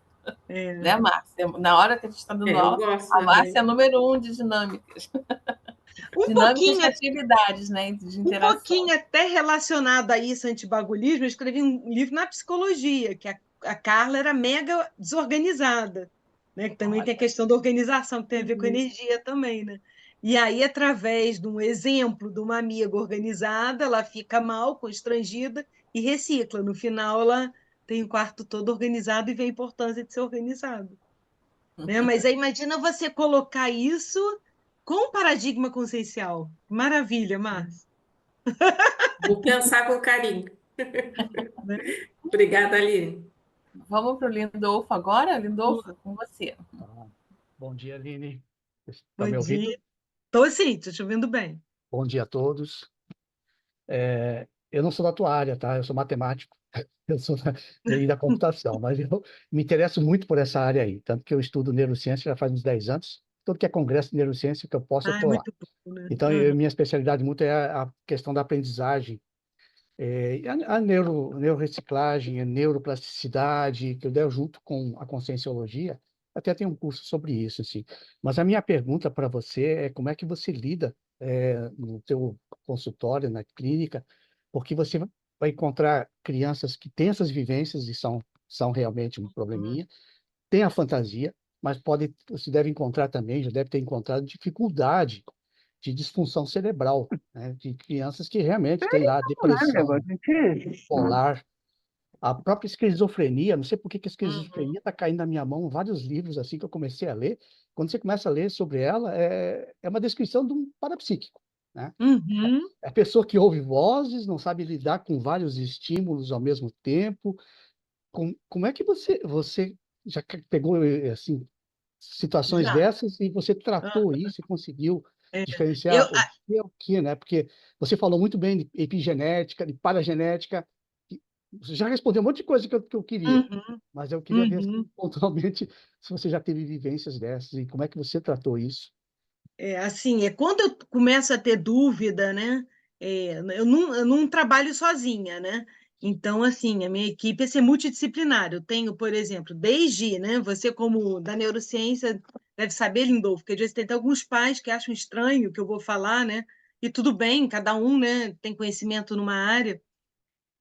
É, né, Márcia? Na hora que a gente está dando Eu aula, gosto a Márcia é também. a número um de dinâmicas. um Dinâmicas e pouquinho, atividades, né, de um interação. pouquinho até relacionado a isso, antibagulismo, eu escrevi um livro na psicologia, que a Carla era mega desorganizada, né? Que também tem a Olha, questão da organização, que tem a ver com Uhum. energia também, né? E aí, através de um exemplo de uma amiga organizada, ela fica mal, constrangida e recicla. No final, ela tem o quarto todo organizado e vê a importância de ser organizado. Né? Mas aí imagina você colocar isso com paradigma consciencial. Maravilha, Márcia. Vou pensar com carinho. Né? Obrigada, Aline. vamos para o Lindolfo agora? Lindolfo, com você. Ah, bom dia, Aline. Está Bom me dia. ouvindo? Estou sim, estou te ouvindo bem. Bom dia a todos. Eu não sou da tua área, tá? Eu sou matemático, eu sou da TI da computação, mas eu me interesso muito por essa área aí, tanto que eu estudo neurociência já faz uns 10 anos. Tudo que é congresso de neurociência que eu posso, eu Ah, é estou lá. muito bom, né? Então, Uhum. minha especialidade muito é a questão da aprendizagem, e a neuroreciclagem, a neuroplasticidade, que eu der junto com a conscienciologia. Até tem um curso sobre isso, assim. Mas a minha pergunta para você é como é que você lida no teu consultório, na clínica, porque você vai encontrar crianças que têm essas vivências e são realmente um probleminha, tem a fantasia, mas você deve encontrar também, já deve ter encontrado dificuldade de disfunção cerebral, né? De crianças que realmente têm lá depressão bipolar, a própria esquizofrenia. Não sei por que que a Uhum. esquizofrenia está caindo na minha mão, vários livros assim que eu comecei a ler. Quando você começa a ler sobre ela, é uma descrição de um parapsíquico, né? Uhum. É a pessoa que ouve vozes, não sabe lidar com vários estímulos ao mesmo tempo. Como é que você já pegou assim situações Já. dessas e você Ah, tratou isso e conseguiu é. Eu, diferenciar o que é o que, né? Porque você falou muito bem de epigenética, de paragenética, e você já respondeu um monte de coisa que eu queria, uhum. mas eu queria ver assim, Uhum. pontualmente se você já teve vivências dessas e como é que você tratou isso. Assim, quando eu começo a ter dúvida, né? Eu não trabalho sozinha, né? Então, assim, a minha equipe é ser multidisciplinar. Eu tenho, por exemplo, desde, né? Você, como da neurociência, deve saber, Lindolfo, que às vezes tem até alguns pais que acham estranho o que eu vou falar, né? E tudo bem, cada um, né, tem conhecimento numa área.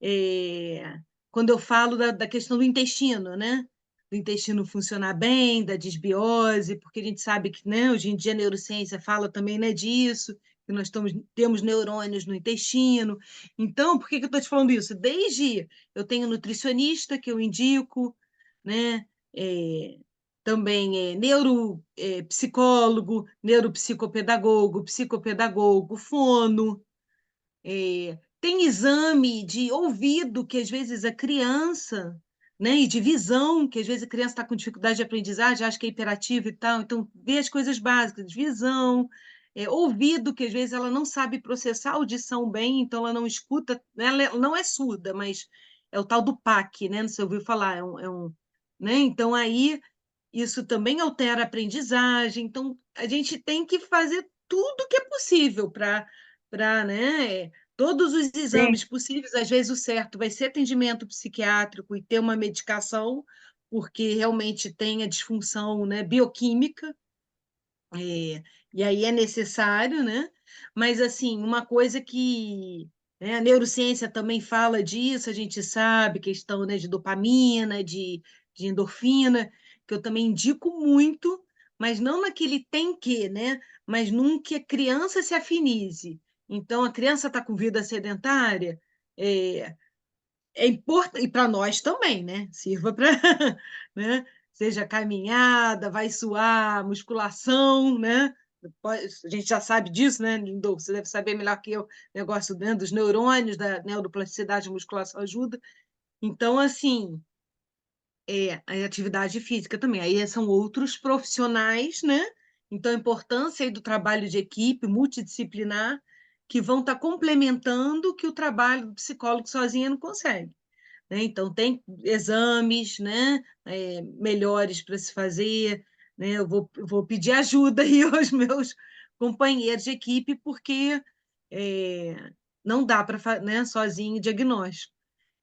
É, quando eu falo da questão do intestino, né? Do intestino funcionar bem, da desbiose, porque a gente sabe que, né, hoje em dia a neurociência fala também, né, disso, que nós temos neurônios no intestino. Então, por que que eu estou te falando isso? Desde eu tenho nutricionista que eu indico, né? É, também neuropsicólogo, neuropsicopedagogo, psicopedagogo, fono, tem exame de ouvido, que às vezes a criança, né, e de visão, que às vezes a criança está com dificuldade de aprendizagem, acha que é hiperativa e tal, então vê as coisas básicas, de visão, ouvido, que às vezes ela não sabe processar a audição bem, então ela não escuta, né, ela não é surda, mas é o tal do PAC, né, não sei se ouviu falar, né, então aí isso também altera a aprendizagem, então a gente tem que fazer tudo o que é possível para, né, todos os Sim. exames possíveis. Às vezes o certo vai ser atendimento psiquiátrico e ter uma medicação, porque realmente tem a disfunção, né, bioquímica, e aí é necessário, né? Mas, assim, uma coisa que, né, a neurociência também fala disso, a gente sabe, questão, né, de dopamina, de endorfina, que eu também indico muito, mas não naquele tem que, né? Mas num que a criança se afinize. Então, a criança está com vida sedentária, é, é importante, e para nós também, né? Sirva para, né? Seja caminhada, vai suar, musculação, né? A gente já sabe disso, né, Lindolfo? Você deve saber melhor que eu, negócio, né, dos neurônios, da neuroplasticidade, a musculação ajuda. Então, assim, a atividade física também. Aí são outros profissionais, né? Então, a importância aí do trabalho de equipe multidisciplinar, que vão estar complementando o que o trabalho do psicólogo sozinho não consegue, né? Então, tem exames, né, melhores para se fazer, né? Eu vou pedir ajuda aí aos meus companheiros de equipe, porque não dá para, né, sozinho diagnóstico.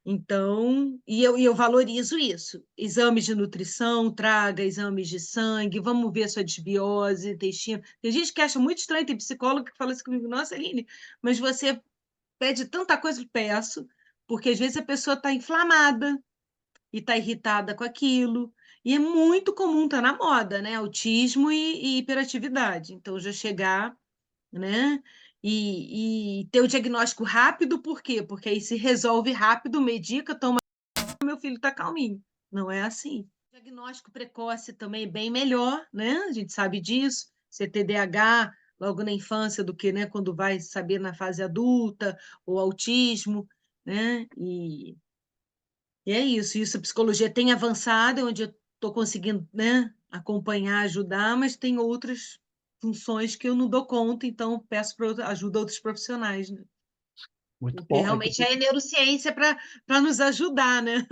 Então, e eu valorizo isso. Exames de nutrição, traga exames de sangue, vamos ver sua desbiose, intestino. Tem gente que acha muito estranho, tem psicólogo que fala assim comigo, nossa, Aline, mas você pede tanta coisa, eu peço, porque às vezes a pessoa está inflamada e está irritada com aquilo. E é muito comum, está na moda, né? Autismo e hiperatividade. Então, já chegar, né? E ter o diagnóstico rápido, por quê? Porque aí se resolve rápido, medica, toma, meu filho está calminho. Não é assim. O diagnóstico precoce também é bem melhor, né? A gente sabe disso. Ser TDAH logo na infância do que, né, quando vai saber na fase adulta, ou autismo, né? E é isso. Isso a psicologia tem avançado, onde eu estou conseguindo, né, acompanhar, ajudar, mas tem outras funções que eu não dou conta, então peço ajuda a outros profissionais, né? Muito Porque bom. realmente é neurociência para nos ajudar, né?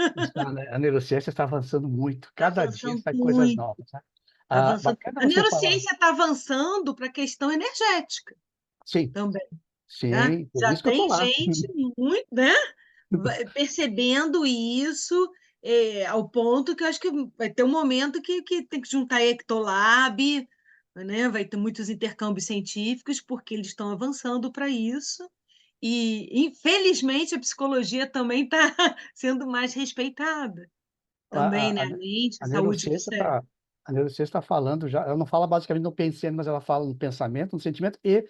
A neurociência está avançando muito. Está Cada dia avançando sai coisas muito, novas, né? está avançando. Bacana A você falar. neurociência está avançando para a questão energética Sim, também, tá? sim, por Já isso que eu estou tem lá. gente muito, né, percebendo isso, ao ponto que eu acho que vai ter um momento que tem que juntar Ectolab, né? Vai ter muitos intercâmbios científicos, porque eles estão avançando para isso. E, infelizmente, a psicologia também está sendo mais respeitada. Também, A, né? a, A mente, a a saúde do neurociência cérebro. está a neurociência está falando já, ela não fala basicamente no pensando, mas ela fala no pensamento, no sentimento e,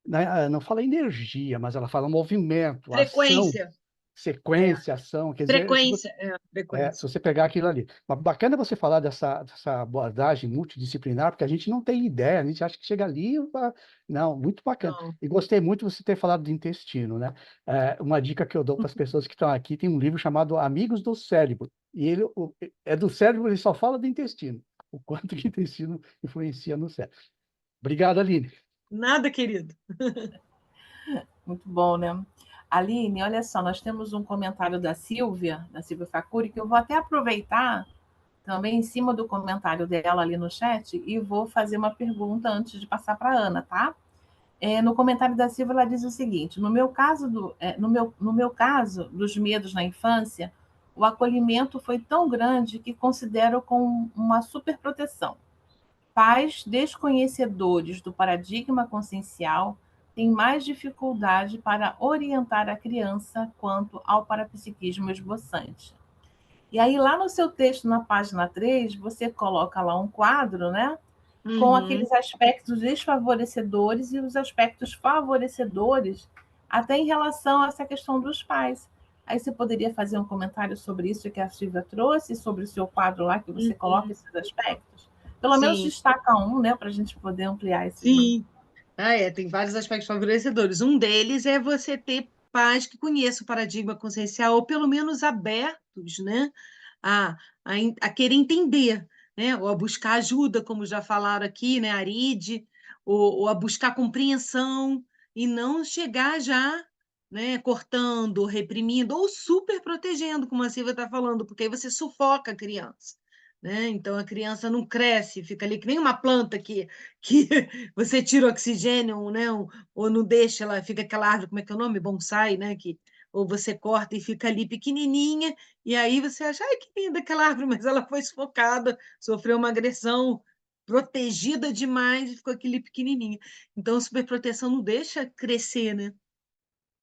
né, não fala energia, mas ela fala movimento, ação, Frequência, é. sequência, ação. Quer dizer, se Frequência. você pegar aquilo ali. Mas bacana você falar dessa abordagem multidisciplinar, porque a gente não tem ideia, a gente acha que chega ali. Não, muito bacana. Não. E gostei muito de você ter falado do intestino, né? Uma dica que eu dou para as pessoas que estão aqui, tem um livro chamado Amigos do Cérebro. E ele é do cérebro, ele só fala do intestino. O quanto que o intestino influencia no cérebro. Obrigado, Aline. Nada, querido. Muito bom, né? Aline, olha só, nós temos um comentário da Silvia Facuri, que eu vou até aproveitar também em cima do comentário dela ali no chat e vou fazer uma pergunta antes de passar para a Ana, tá? No comentário da Silvia, ela diz o seguinte: no meu caso dos medos na infância, o acolhimento foi tão grande que considero como uma superproteção. Pais desconhecedores do paradigma consciencial têm mais dificuldade para orientar a criança quanto ao parapsiquismo esboçante. E aí, lá no seu texto, na página 3, você coloca lá um quadro, né? Com Uhum. aqueles aspectos desfavorecedores e os aspectos favorecedores, até em relação a essa questão dos pais. Aí você poderia fazer um comentário sobre isso que a Silvia trouxe, sobre o seu quadro lá, que você coloca esses aspectos? Pelo menos Sim, destaca um, né, para a gente poder ampliar esse. sim. Tem vários aspectos favorecedores. Um deles é você ter pais que conheçam o paradigma consciencial, ou pelo menos abertos, né, a, a querer entender, né, ou a buscar ajuda, como já falaram aqui, né, Aride, ou a buscar compreensão, e não chegar já, né, cortando, reprimindo, ou super protegendo, como a Silvia está falando, porque aí você sufoca a criança. Né? Então a criança não cresce, fica ali que nem uma planta que você tira o oxigênio, né? Ou não deixa ela, fica aquela árvore, como é que é o nome? Bonsai, né? Ou você corta e fica ali pequenininha, e aí você acha, ai, que linda aquela árvore, mas ela foi sufocada, sofreu uma agressão, protegida demais e ficou aquele pequenininha. Então, a superproteção não deixa crescer, né?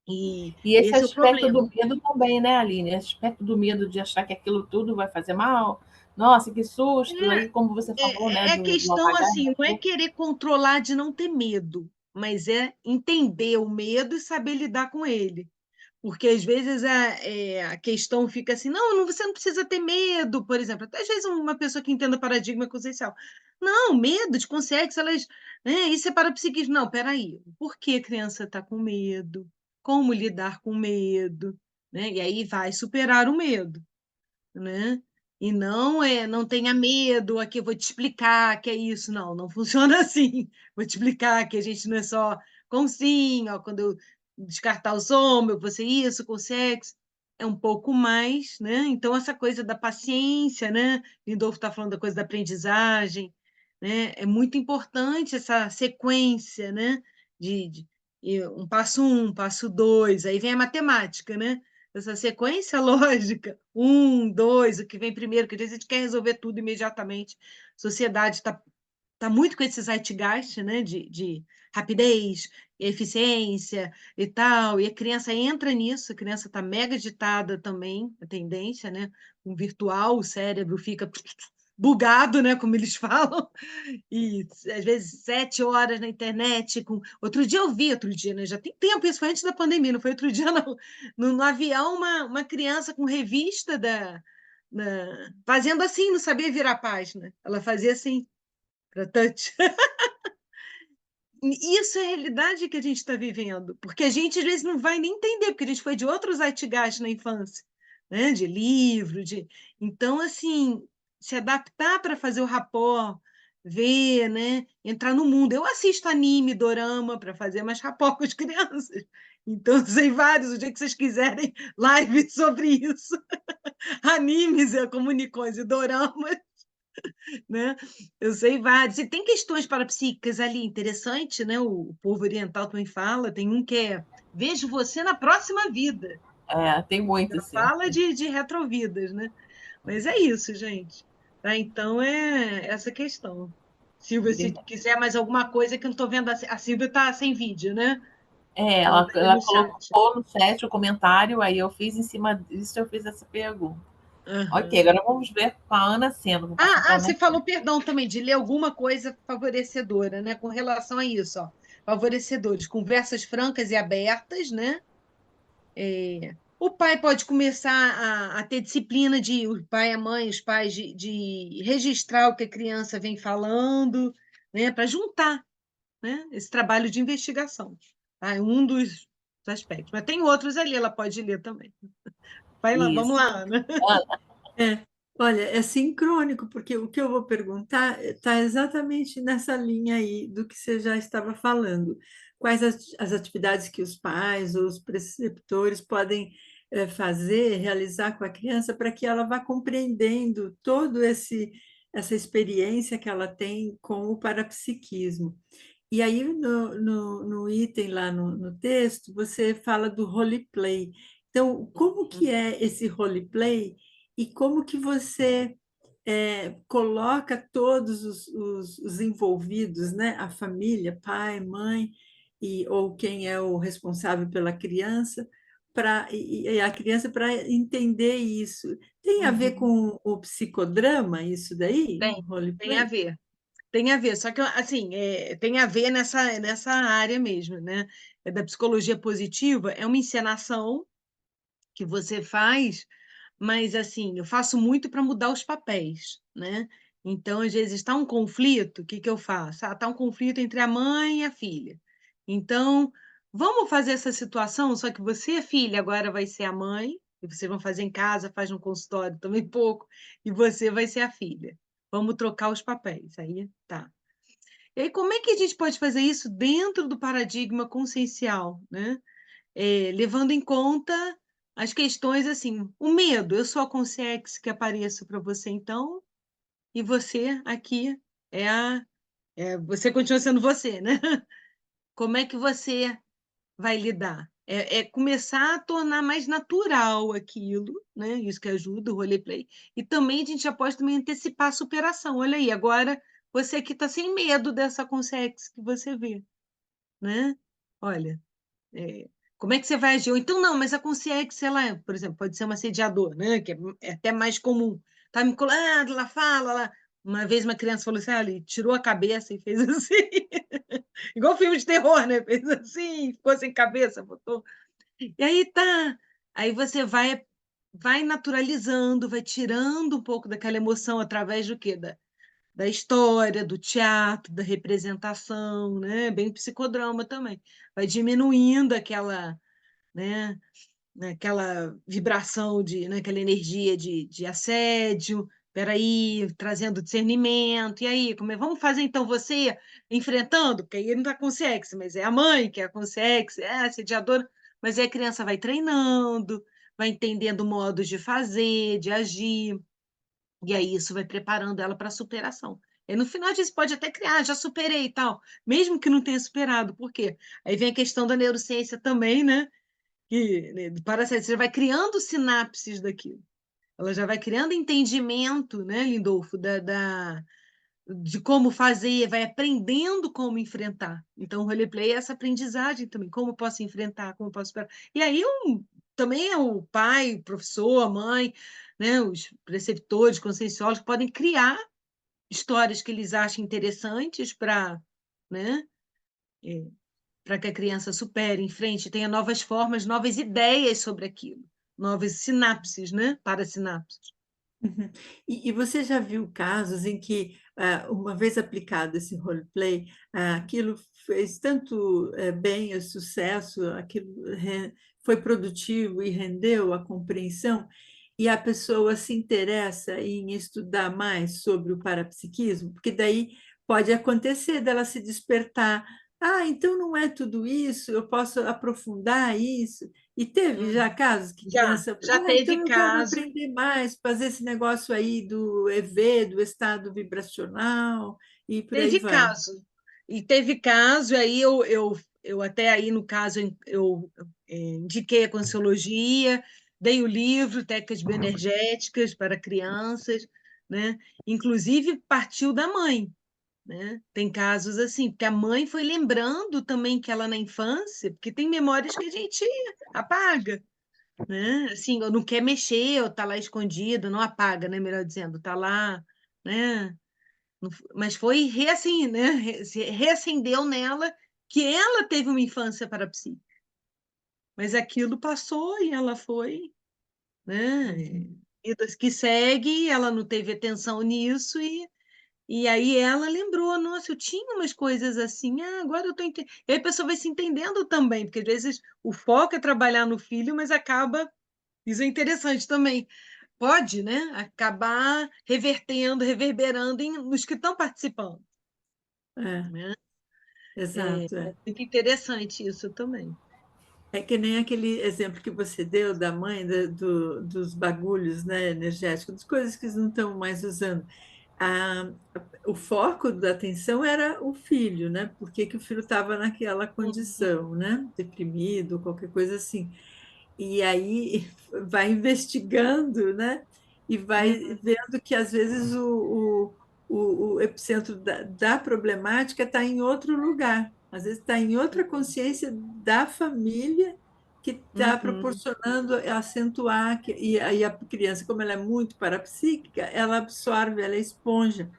E E esse esse é o aspecto problema. do medo também, né, Aline? Esse aspecto do medo de achar que aquilo tudo vai fazer mal. Nossa, que susto! Aí, como você falou, né, É do questão apagar assim, da não é cor. querer controlar de não ter medo, mas é entender o medo e saber lidar com ele. Porque às vezes a questão fica assim, não, você não precisa ter medo, por exemplo. Até às vezes uma pessoa que entenda paradigma consciencial. Não, medo de consciência, elas. Isso é parapsiquismo. Não, peraí. Por que a criança está com medo? Como lidar com medo? Né? E aí vai superar o medo. Né? E não tenha medo, aqui eu vou te explicar que é isso. Não, não funciona assim. Vou te explicar que a gente não é só com sim, ó, quando eu descartar o som, eu vou ser isso, com sexo. É um pouco mais, né? Então, essa coisa da paciência, né? Lindolfo está falando da coisa da aprendizagem, né? É muito importante essa sequência, né? Um passo um, passo dois, aí vem a matemática, né? Essa sequência lógica, um, dois, o que vem primeiro, que às vezes a gente quer resolver tudo imediatamente. A sociedade está muito com esse zeitgeist, né, de rapidez, eficiência e tal, e a criança entra nisso, a criança está mega agitada também, a tendência, né, um virtual, o cérebro fica bugado, né, como eles falam, e às vezes 7 horas na internet. Outro dia eu vi, né? Já tem tempo, isso foi antes da pandemia, não foi outro dia, não. No avião, uma criança com revista fazendo assim, não sabia virar a página. Ela fazia assim, para touch. Isso é a realidade que a gente está vivendo, porque a gente às vezes não vai nem entender, porque a gente foi de outros zeitgeist na infância, né? De livro, de... Então, assim, se adaptar para fazer o rapport, ver, né? Entrar no mundo. Eu assisto anime, dorama, para fazer mais rapport com as crianças. Então, sei vários, o dia que vocês quiserem, live sobre isso. Animes, comunicões e doramas, né? Eu sei vários. E tem questões parapsíquicas ali interessantes, né? O povo oriental também fala. Tem um que é Vejo Você na Próxima Vida. Tem muito, Já assim. fala de retrovidas, né? Mas é isso, gente. Tá? Então, é essa questão. Silvia, se quiser mais alguma coisa que eu não estou vendo, a Silvia está sem vídeo, né? Ela Ela, está aí ela no chat. colocou no chat o comentário, aí eu fiz em cima disso, eu fiz essa pergunta. Ok, Uhum. agora vamos ver com a Ana Sendo. Vou passar para a Ana Você Sendo. falou, perdão, também, de ler alguma coisa favorecedora, né? Com relação a isso, ó. Favorecedores, conversas francas e abertas, né? O pai pode começar a ter disciplina o pai, a mãe, os pais, de registrar o que a criança vem falando, né? Para juntar, né? Esse trabalho de investigação. Tá? É um dos aspectos. Mas tem outros ali, ela pode ler também. Vai lá, vamos Isso. lá, Ana. É, olha, é sincrônico, porque o que eu vou perguntar está exatamente nessa linha aí do que você já estava falando. Quais as atividades que os pais ou os preceptores podem fazer, realizar com a criança para que ela vá compreendendo todo essa experiência que ela tem com o parapsiquismo. E aí, no item lá no texto, você fala do roleplay. Então, como que é esse roleplay e como que você coloca todos os envolvidos, né? A família, pai, mãe, ou quem é o responsável pela criança, e a criança para entender isso. Tem a ver Uhum. com o psicodrama, isso daí? O Tem a roleplay? ver. Tem a ver, só que assim, tem a ver nessa área mesmo, né? É da psicologia positiva, é uma encenação que você faz, mas assim, eu faço muito para mudar os papéis, né? Então, às vezes está um conflito, o que que eu faço? Está um conflito entre a mãe e a filha. Então, vamos fazer essa situação, só que você, filha, agora vai ser a mãe, e vocês vão fazer em casa, faz no consultório também pouco, e você vai ser a filha. Vamos trocar os papéis. Aí tá. E aí, como é que a gente pode fazer isso dentro do paradigma consciencial, né? Levando em conta as questões assim, o medo, eu sou a consciência que apareço para você então, e você aqui você continua sendo você, né? Como é que você vai lidar? Começar a tornar mais natural aquilo, né? Isso que ajuda o roleplay. E também a gente já pode também antecipar a superação. Olha aí, agora você aqui está sem medo dessa consciência que você vê, né? Olha, como é que você vai agir? Ou então, não, mas a consciência, ela, por exemplo, pode ser um assediador, né? Que é até mais comum. Tá me colando, ela fala, ela... Uma vez uma criança falou assim, ele tirou a cabeça e fez assim. Igual filme de terror, né? Fez assim, ficou sem cabeça, botou. E aí tá. Aí você vai naturalizando, vai tirando um pouco daquela emoção através do quê? Da história, do teatro, da representação, né? Bem psicodrama também. Vai diminuindo aquela, né? né, aquela vibração, né, aquela energia de assédio. Peraí, trazendo discernimento. E aí, vamos fazer então você enfrentando? Porque aí ele não está com sexo, mas é a mãe que é com sexo, é a assediadora. Mas aí a criança vai treinando, vai entendendo modos de fazer, de agir. E aí isso vai preparando ela para a superação. E no final disso pode até criar, já superei e tal, mesmo que não tenha superado. Por quê? Aí vem a questão da neurociência também, né? Que né, você vai criando sinapses daquilo. Ela já vai criando entendimento, né, Lindolfo, de como fazer, vai aprendendo como enfrentar. Então, o roleplay é essa aprendizagem também, como eu posso enfrentar, como eu posso superar. E aí, também é o pai, o professor, a mãe, né, os preceptores, conscienciólogos, podem criar histórias que eles achem interessantes para, né, para que a criança supere, enfrente, tenha novas formas, novas ideias sobre aquilo, novas sinapses, né, para sinapses. Uhum. E você já viu casos em que, uma vez aplicado esse roleplay, aquilo fez tanto bem, o sucesso, aquilo foi produtivo e rendeu a compreensão, e a pessoa se interessa em estudar mais sobre o parapsiquismo? Porque daí pode acontecer dela se despertar. Ah, então não é tudo isso, eu posso aprofundar isso. E teve já casos que criança, Já teve então eu quero caso. aprender mais, fazer esse negócio aí do EV, do estado vibracional, e por aí Teve vai. caso. E teve caso, e aí eu até aí, no caso, eu indiquei a Consciologia, dei o livro Técnicas Bioenergéticas para Crianças, né? Inclusive partiu da mãe, né? Tem casos assim, porque a mãe foi lembrando também que ela na infância, porque tem memórias que a gente apaga, né? Assim, ou não quer mexer, ou tá lá escondido, não apaga, né? Melhor dizendo, tá lá, né? Mas foi assim, né? Se reacendeu nela que ela teve uma infância parapsíquica. Mas aquilo passou e ela foi, né? Vidas que segue, ela não teve atenção nisso e aí ela lembrou, nossa, eu tinha umas coisas assim, agora eu estou entendendo. E aí a pessoa vai se entendendo também, porque às vezes o foco é trabalhar no filho, mas acaba, isso é interessante também, pode, né? Acabar revertendo, reverberando nos que estão participando. É, Né? exato. É muito interessante isso também. É que nem aquele exemplo que você deu da mãe, dos bagulhos, né, energéticos, das coisas que não estão mais usando. A, o foco da atenção era o filho, né? Por que o filho estava naquela condição, né? Deprimido, qualquer coisa assim. E aí vai investigando, né? E vai vendo que às vezes o epicentro da problemática está em outro lugar, às vezes está em outra consciência da família que está proporcionando acentuar, e aí a criança, como ela é muito parapsíquica, ela absorve, ela é esponja.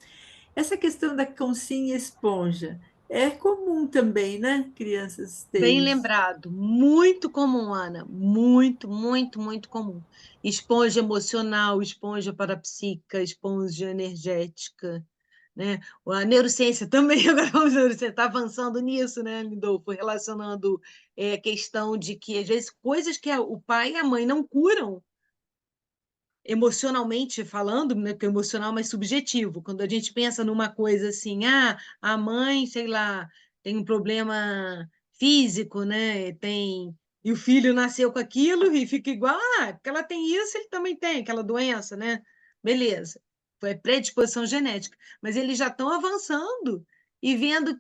Essa questão da consciência esponja é comum também, né? Crianças Bem terem isso. lembrado, muito comum, Ana, muito, muito, muito comum. Esponja emocional, esponja parapsíquica, esponja energética, né? A neurociência também, agora vamos você está avançando nisso, né, Lindolfo, relacionando a questão de que, às vezes, coisas que o pai e a mãe não curam, emocionalmente falando, né, porque o emocional é mais subjetivo. Quando a gente pensa numa coisa assim, a mãe, sei lá, tem um problema físico, né? E o filho nasceu com aquilo e fica igual, porque ela tem isso, ele também tem aquela doença, né? Beleza. Foi predisposição genética, mas eles já estão avançando e vendo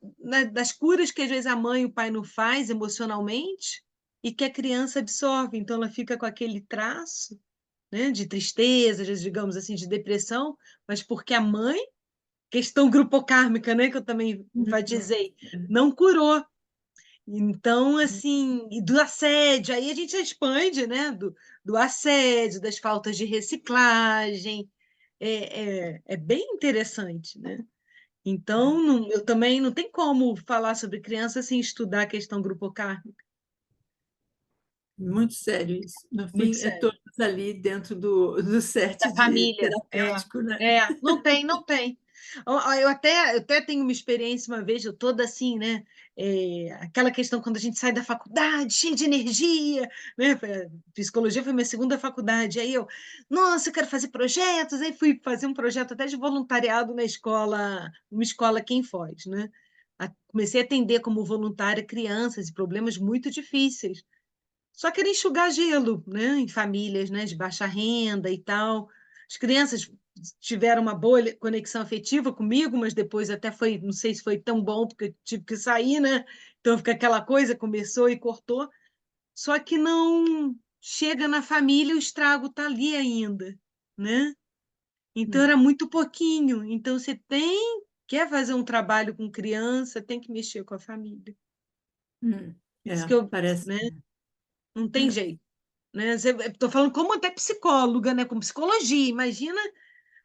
das curas que às vezes a mãe e o pai não faz emocionalmente e que a criança absorve, então ela fica com aquele traço, né, de tristeza, digamos assim, de depressão, mas porque a mãe, questão grupocármica, né, que eu também enfatizei, não curou. Então, assim, e do assédio, aí a gente expande, né, do assédio, das faltas de reciclagem, é bem interessante, né? Então, eu também não tem como falar sobre criança sem estudar a questão grupocármica. Muito sério isso. No Muito fim, é sério. todos ali dentro do set Da família. terapêutico, né? Não tem. Eu até tenho uma experiência uma vez, eu toda assim, né? Aquela questão quando a gente sai da faculdade, cheia de energia, né? Psicologia foi minha segunda faculdade, aí nossa, eu quero fazer projetos, aí fui fazer um projeto até de voluntariado na escola, uma escola aqui em Foz, né? Comecei a atender como voluntária crianças e problemas muito difíceis. Só que era enxugar gelo, né? Em famílias, né? De baixa renda e tal. As crianças tiveram uma boa conexão afetiva comigo, mas depois até foi, não sei se foi tão bom, porque eu tive que sair, né? Então fica aquela coisa, começou e cortou. Só que não chega na família, o estrago está ali ainda, né? Então era muito pouquinho. Então você quer fazer um trabalho com criança, tem que mexer com a família. Isso que eu, Parece. né? Não tem jeito. Né? Estou falando como até psicóloga, né? Com psicologia, imagina,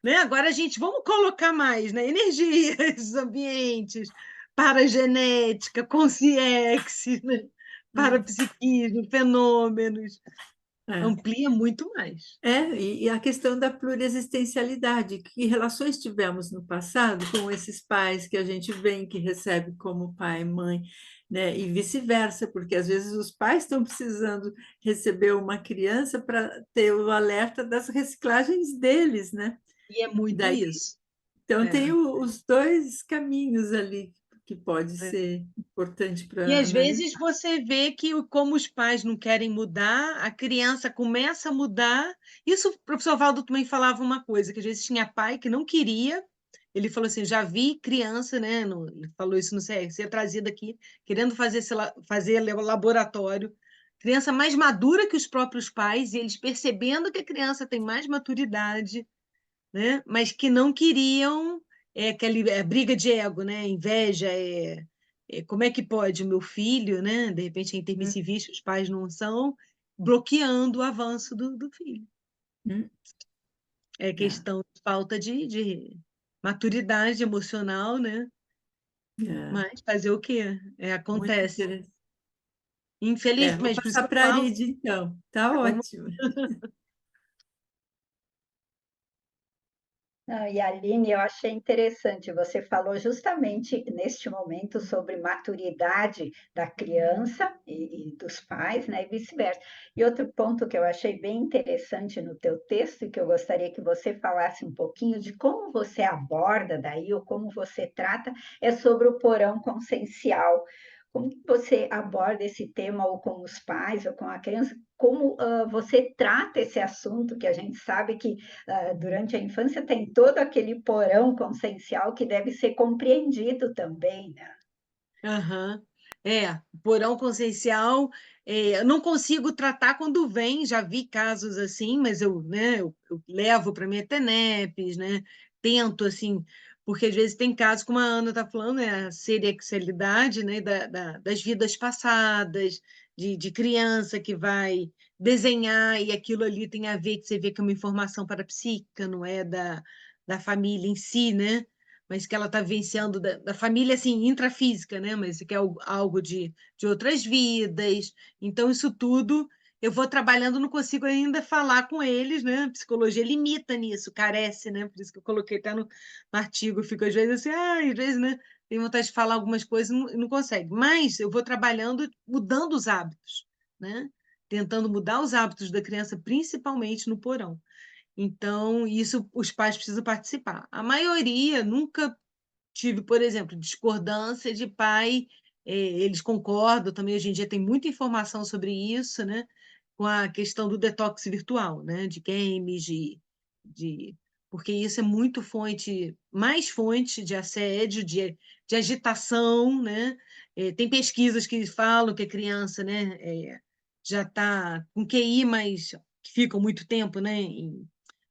né? Agora vamos colocar mais, né? Energias, ambientes, paragenética, consciência, né? Parapsiquismo, fenômenos, É. amplia muito mais. E a questão da pluriexistencialidade, que relações tivemos no passado com esses pais que a gente vem, que recebe como pai e mãe, né? E vice-versa, porque às vezes os pais estão precisando receber uma criança para ter o alerta das reciclagens deles, né? E é muito Daí, isso. então tem É. os dois caminhos ali que pode ser importante E para às vezes analisar. você vê que, como os pais não querem mudar, a criança começa a mudar. Isso o professor Valdo também falava uma coisa, que às vezes tinha pai que não queria. Ele falou assim: já vi criança, né? Ele falou isso no CR, trazida aqui, querendo fazer laboratório. Criança mais madura que os próprios pais, e eles percebendo que a criança tem mais maturidade, né? Mas que não queriam aquela briga de ego, né? Inveja, como é que pode o meu filho, né? De repente é intermissivista, os pais não são, bloqueando o avanço do filho. Hum, É é, questão de falta de maturidade emocional, né? é, Mas fazer o quê? muito Acontece. interessante. Vou Infelizmente, por isso passar que eu para a falo. Arid, então. Tá Vamos. ótimo. Não, e Aline, eu achei interessante, você falou justamente neste momento sobre maturidade da criança e dos pais, né, e vice-versa. E outro ponto que eu achei bem interessante no teu texto, e que eu gostaria que você falasse um pouquinho de como você aborda daí, ou como você trata, é sobre o porão consciencial. Como que você aborda esse tema, ou com os pais, ou com a criança? Como você trata esse assunto, que a gente sabe que durante a infância tem todo aquele porão consciencial que deve ser compreendido também, né? Aham. Porão consciencial, eu não consigo tratar quando vem, já vi casos assim, mas eu levo para minha TENEPS, né? Tento, assim, porque às vezes tem casos, como a Ana está falando, a seriexualidade, né? Das vidas passadas, de criança que vai desenhar, e aquilo ali tem a ver, que você vê que é uma informação parapsíquica, não é da família em si, né? Mas que ela está vivenciando da família assim, intrafísica, né? Mas que é algo de outras vidas. Então, isso tudo eu vou trabalhando, não consigo ainda falar com eles, né? A psicologia limita nisso, carece, né? Por isso que eu coloquei até no artigo, eu fico às vezes assim, às vezes, né? Tem vontade de falar algumas coisas e não consegue. Mas eu vou trabalhando, mudando os hábitos, né? Tentando mudar os hábitos da criança, principalmente no porão. Então, isso os pais precisam participar. A maioria nunca tive, por exemplo, discordância de pai, eles concordam também, hoje em dia tem muita informação sobre isso, né? Com a questão do detox virtual, né? De games, de... porque isso é muito mais fonte de assédio, de agitação, né? Tem pesquisas que falam que a criança, né, já está com QI, mas que ficam muito tempo, né,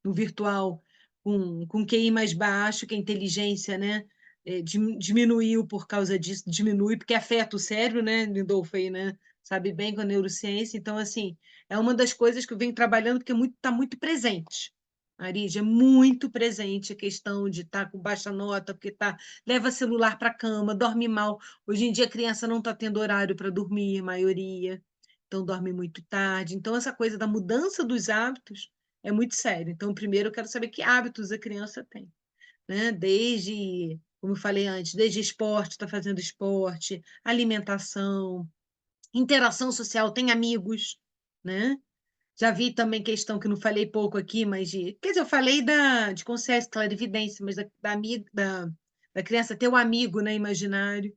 no virtual, com QI mais baixo, que a inteligência, né, diminuiu por causa disso, diminui porque afeta o cérebro, né, Lindolfo aí, né, sabe bem com a neurociência, então, assim, é uma das coisas que eu venho trabalhando porque está muito presente. Marija, é muito presente a questão de estar com baixa nota, porque leva celular para a cama, dorme mal. Hoje em dia a criança não está tendo horário para dormir, a maioria, então dorme muito tarde. Então, essa coisa da mudança dos hábitos é muito sério. Então, primeiro eu quero saber que hábitos a criança tem. né? Desde, como eu falei antes, desde esporte, está fazendo esporte, alimentação, interação social, tem amigos, né? Já vi também questão que eu não falei pouco aqui, mas quer dizer, eu falei de consciência, clarividência, mas da criança ter o amigo, né, imaginário,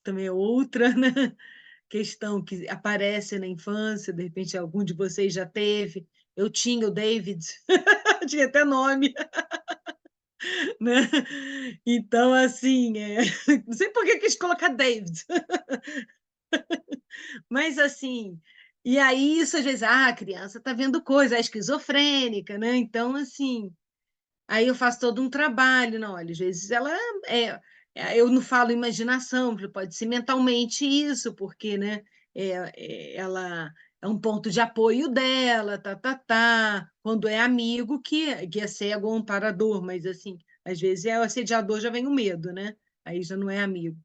também é outra, né? Questão que aparece na infância, de repente algum de vocês já teve. Eu tinha o David, tinha até nome, né? Então, assim, não sei por que quis colocar David, mas assim, e aí isso às vezes, a criança está vendo coisa, é esquizofrênica, né? Então, assim, aí eu faço todo um trabalho, não, olha, às vezes ela eu não falo imaginação, pode ser mentalmente isso, porque, né, ela é um ponto de apoio dela, quando é amigo que é cego ou amparador, mas assim, às vezes é o assediador, já vem o medo, né? Aí já não é amigo.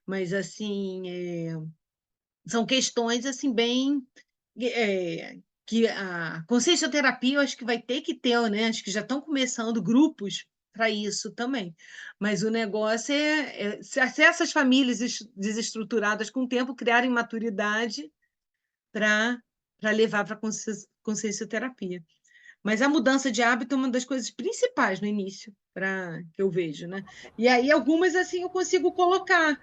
Mas assim, são questões assim bem que a consciencioterapia eu acho que vai ter que ter, né? Acho que já estão começando grupos para isso também. Mas o negócio se essas famílias desestruturadas com o tempo criarem maturidade para levar para a consciencioterapia. Mas a mudança de hábito é uma das coisas principais no início, que eu vejo, né? E aí algumas assim eu consigo colocar.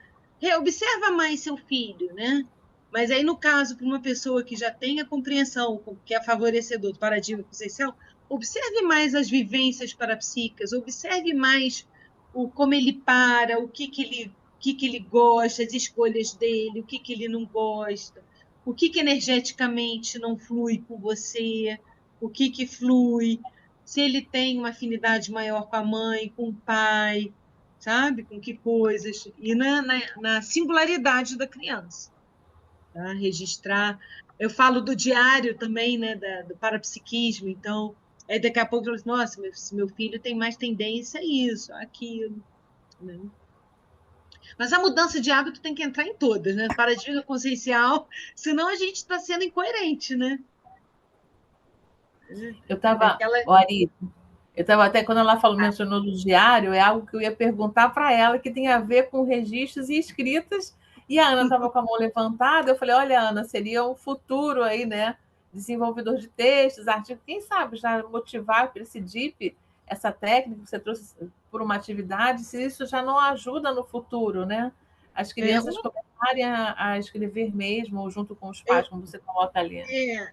Observa mais seu filho, né? Mas aí, no caso, para uma pessoa que já tem a compreensão, que é favorecedor do paradigma consciencial, observe mais as vivências parapsíquicas, observe mais como ele para, o que ele gosta, as escolhas dele, o que ele não gosta, o que energeticamente não flui com você, o que flui, se ele tem uma afinidade maior com a mãe, com o pai, sabe? Com que coisas, e na singularidade da criança. Tá? Registrar. Eu falo do diário também, né, do parapsiquismo, então, aí daqui a pouco eu falo, nossa, meu filho tem mais tendência a isso, aquilo. Né? Mas a mudança de hábito tem que entrar em todas, né? Paradigma consciencial, senão a gente está sendo incoerente, né? Eu estava, Aquela... Ari, eu estava até, quando ela mencionou do diário, é algo que eu ia perguntar para ela, que tem a ver com registros e escritas, e a Ana estava com a mão levantada, eu falei, olha, Ana, seria um futuro aí, né? Desenvolvedor de textos, artigos, quem sabe já motivar para esse DIP, essa técnica que você trouxe por uma atividade, se isso já não ajuda no futuro, né? As crianças começarem a escrever mesmo, ou junto com os pais, como você coloca ali.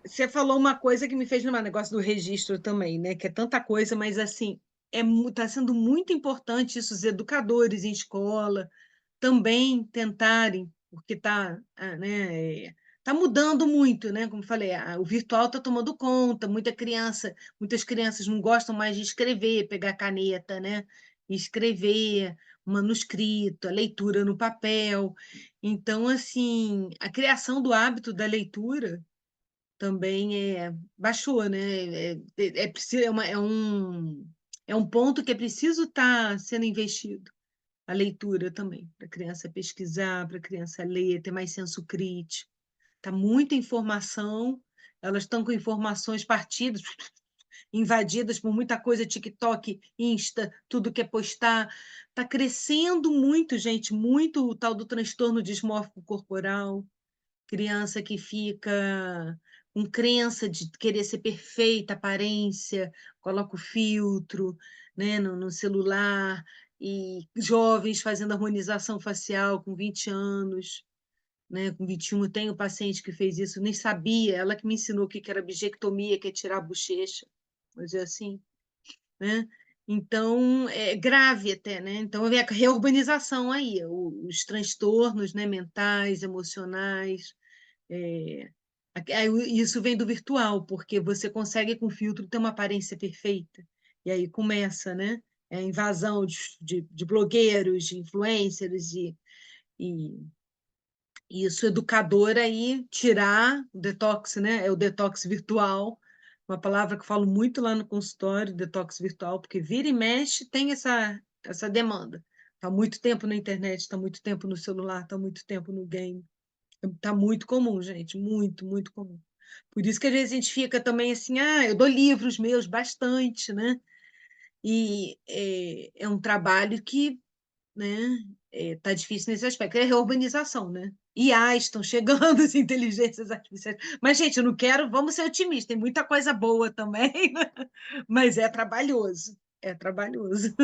Você falou uma coisa que me fez lembrar, negócio do registro também, né? Que é tanta coisa, mas assim, está sendo muito importante isso, os educadores em escola também tentarem, porque né, tá mudando muito, né? Como falei, o virtual está tomando conta, muitas crianças não gostam mais de escrever, pegar caneta, né? E escrever, manuscrito, a leitura no papel. Então, assim, a criação do hábito da leitura também baixou, né? É um ponto que é preciso estar sendo investido. A leitura também, para a criança pesquisar, para a criança ler, ter mais senso crítico. Está muita informação, elas estão com informações partidas, invadidas por muita coisa, TikTok, Insta, tudo que é postar. Está crescendo muito, gente, muito o tal do transtorno dismórfico corporal, criança que fica com crença de querer ser perfeita, aparência, coloca o filtro, né, no celular, e jovens fazendo harmonização facial com 20 anos, né, com 21. Tem um paciente que fez isso, nem sabia, ela que me ensinou o que era bichectomia, que é tirar a bochecha, mas é assim, né? Então, é grave até, né? Então, vem a reurbanização aí, os transtornos, né, mentais, emocionais, isso vem do virtual, porque você consegue, com filtro, ter uma aparência perfeita. E aí começa, né? A invasão de blogueiros, de influencers, e isso, educador aí, tirar o detox, né? É o detox virtual, uma palavra que eu falo muito lá no consultório, detox virtual, porque vira e mexe tem essa demanda. Está muito tempo na internet, está muito tempo no celular, está muito tempo no game. Está muito comum, gente, muito, muito comum. Por isso que às vezes a gente fica também assim, eu dou livros meus bastante, né? e é um trabalho que, né, tá difícil nesse aspecto, é reurbanização, né? IAs estão chegando, as inteligências artificiais. Mas, gente, eu não quero, vamos ser otimistas, tem muita coisa boa também, né? Mas é trabalhoso, é trabalhoso.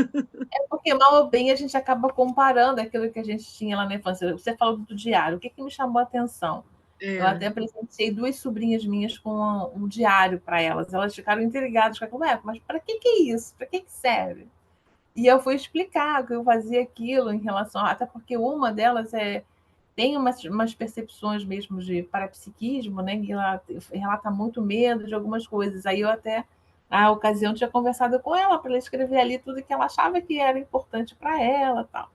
Porque, mal ou bem, a gente acaba comparando aquilo que a gente tinha lá na infância. Você falou do diário, o que, que me chamou a atenção? Eu É. até presenteei 2 sobrinhas minhas com um diário para elas. Elas ficaram intrigadas com aquilo. Mas para que é isso? Para que serve? E eu fui explicar que eu fazia aquilo em relação. Até porque uma delas tem umas percepções mesmo de parapsiquismo, né? E ela relata muito medo de algumas coisas. Aí eu até, na ocasião, tinha conversado com ela para ela escrever ali tudo que ela achava que era importante para ela, tal.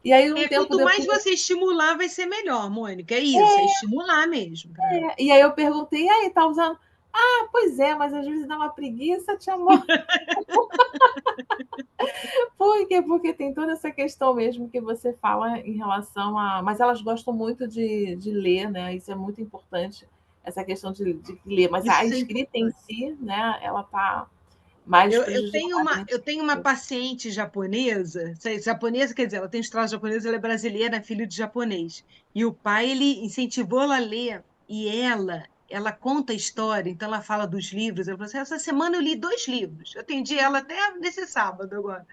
E aí, um tempo Quanto mais depois, você estimular, vai ser melhor, Mônica. É isso, é estimular mesmo. e aí eu perguntei, e aí, tá usando? Ah, pois é, mas às vezes dá uma preguiça, te amor. Por quê? Porque tem toda essa questão mesmo que você fala em relação a. Mas elas gostam muito de ler, né? Isso é muito importante, essa questão de ler. Mas a Isso é escrita em importante. si, né, ela está mais prejudicada Eu nesse tenho uma sentido. paciente japonesa, japonesa, quer dizer, ela tem traços japoneses, ela é brasileira, filha de japonês. E o pai, ele incentivou ela a ler, e ela conta a história, então ela fala dos livros. Ela falou assim, essa semana eu li 2 livros, eu atendi ela até nesse sábado agora.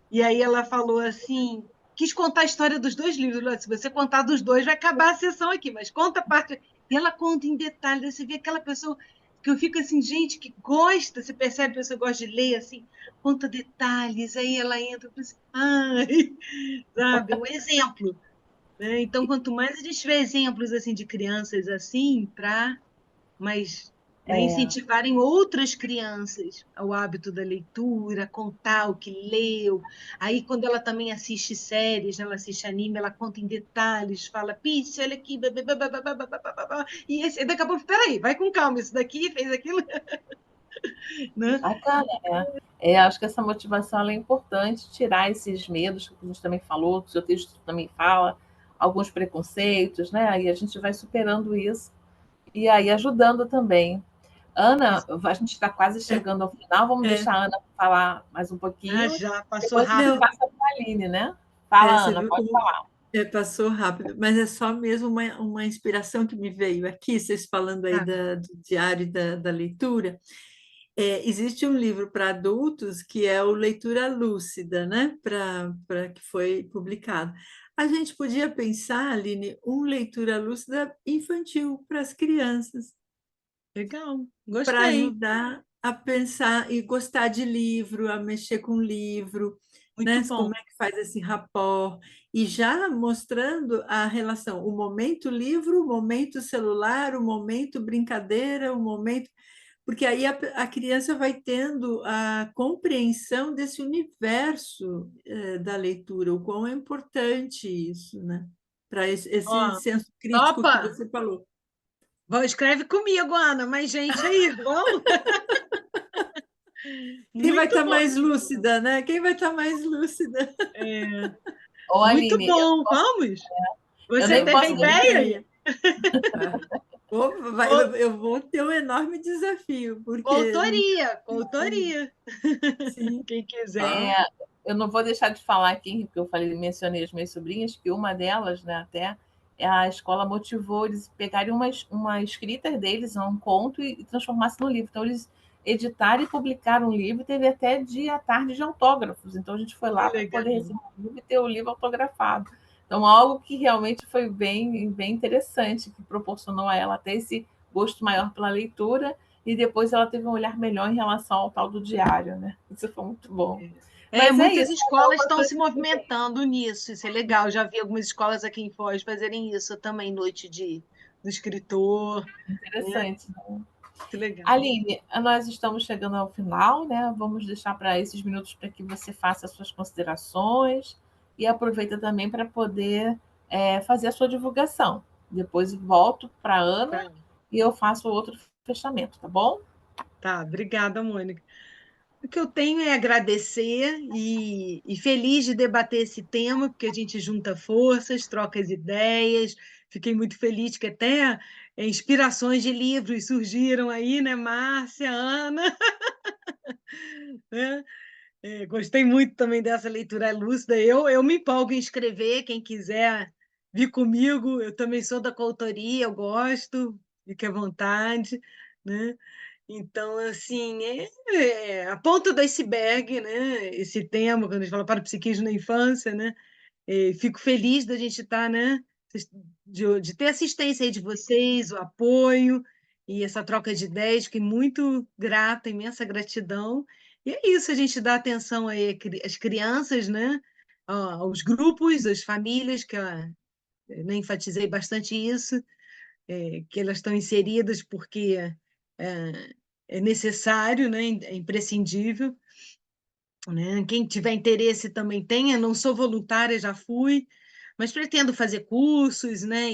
E aí ela falou assim, quis contar a história dos 2 livros. Ela disse, se você contar dos 2, vai acabar a sessão aqui, mas conta a parte. E ela conta em detalhes, você vê aquela pessoa que eu fico assim, gente que gosta, você percebe a pessoa que gosta de ler, assim, conta detalhes, aí ela entra e assim, ai, sabe, um exemplo. Né? Então, quanto mais a gente tiver exemplos assim de crianças assim, para mas né, É, incentivarem outras crianças ao hábito da leitura, contar o que leu. Aí, quando ela também assiste séries, né, ela assiste anime, ela conta em detalhes, fala, Pice, olha aqui, e esse, daqui a pouco, peraí, vai com calma, isso daqui fez aquilo, né? bacana, né? Acho que essa motivação ela é importante, tirar esses medos que a gente também falou, que o seu texto também fala, alguns preconceitos, né? E a gente vai superando isso e aí ajudando também. Ana, a gente está quase É, chegando ao final, vamos é, deixar a Ana falar mais um Ah, pouquinho, já passou depois a gente não, rápido. passa para a Aline, né? Fala, você Ana, viu pode como falar. passou rápido, mas é só mesmo uma inspiração que me veio aqui, vocês falando aí Tá. do diário e da leitura. Existe um livro para adultos que é o Leitura Lúcida, né? Que foi publicado. A gente podia pensar, Aline, leitura lúcida infantil para as crianças, Legal, para gostei, ajudar a pensar e gostar de livro, a mexer com livro, muito né? bom. Como é que faz esse rapport, e já mostrando a relação, o momento livro, o momento celular, o momento brincadeira, o momento. Porque aí a criança vai tendo a compreensão desse universo da leitura, o quão é importante isso, né? Para esse Ó, senso crítico que topa! você falou. Escreve comigo, Ana, mais gente aí, vamos? Quem vai Muito estar bom. mais lúcida, né? Quem vai estar mais lúcida? É, Ô, muito Aline, bom, vamos? eu Você nem teve a posso ideia aí? Ah, eu vou ter um enorme desafio, porque Coautoria. sim, Quem quiser. É, eu não vou deixar de falar aqui, porque eu falei, mencionei as minhas sobrinhas, que uma delas, né, até a escola motivou eles pegarem uma escrita deles, um conto, e transformasse no livro. Então, eles editaram e publicaram um livro, teve até dia à tarde de autógrafos. Então, a gente foi Que lá para legal. poder receber o livro e ter o livro autografado. Então, algo que realmente foi bem interessante, que proporcionou a ela até esse gosto maior pela leitura, e depois ela teve um olhar melhor em relação ao tal do diário, né? Isso foi muito bom. Mas é Muitas isso, cada escolas uma estão foi se movimentando nisso, isso é legal. Já vi algumas escolas aqui em Foz fazerem isso também, noite do escritor, né? interessante, né? Muito legal. Aline, nós estamos chegando ao final, né? Vamos deixar para esses minutos para que você faça as suas considerações e aproveita também para poder fazer a sua divulgação. Depois volto para a Ana Tá, e eu faço outro fechamento, tá bom? tá, obrigada, Mônica. O que eu tenho é agradecer e feliz de debater esse tema, porque a gente junta forças, troca as ideias. Fiquei muito feliz que até inspirações de livros surgiram aí, né, Márcia, Ana, né? Gostei muito também dessa leitura lúcida. Eu me empolgo em escrever, quem quiser vir comigo, eu também sou da coautoria, eu gosto, fique à vontade, né? Então, assim, a ponta do iceberg, né? Esse tema, quando a gente fala parapsiquismo na infância, né? Fico feliz da gente estar, né? De ter assistência aí de vocês, o apoio e essa troca de ideias, fiquei muito grata, imensa gratidão. E é isso, a gente dá atenção aí às crianças, né? Aos grupos, às famílias, que eu enfatizei bastante isso, que elas estão inseridas porque é necessário, né? É imprescindível, né? Quem tiver interesse também tenha, não sou voluntária, já fui, mas pretendo fazer cursos, né?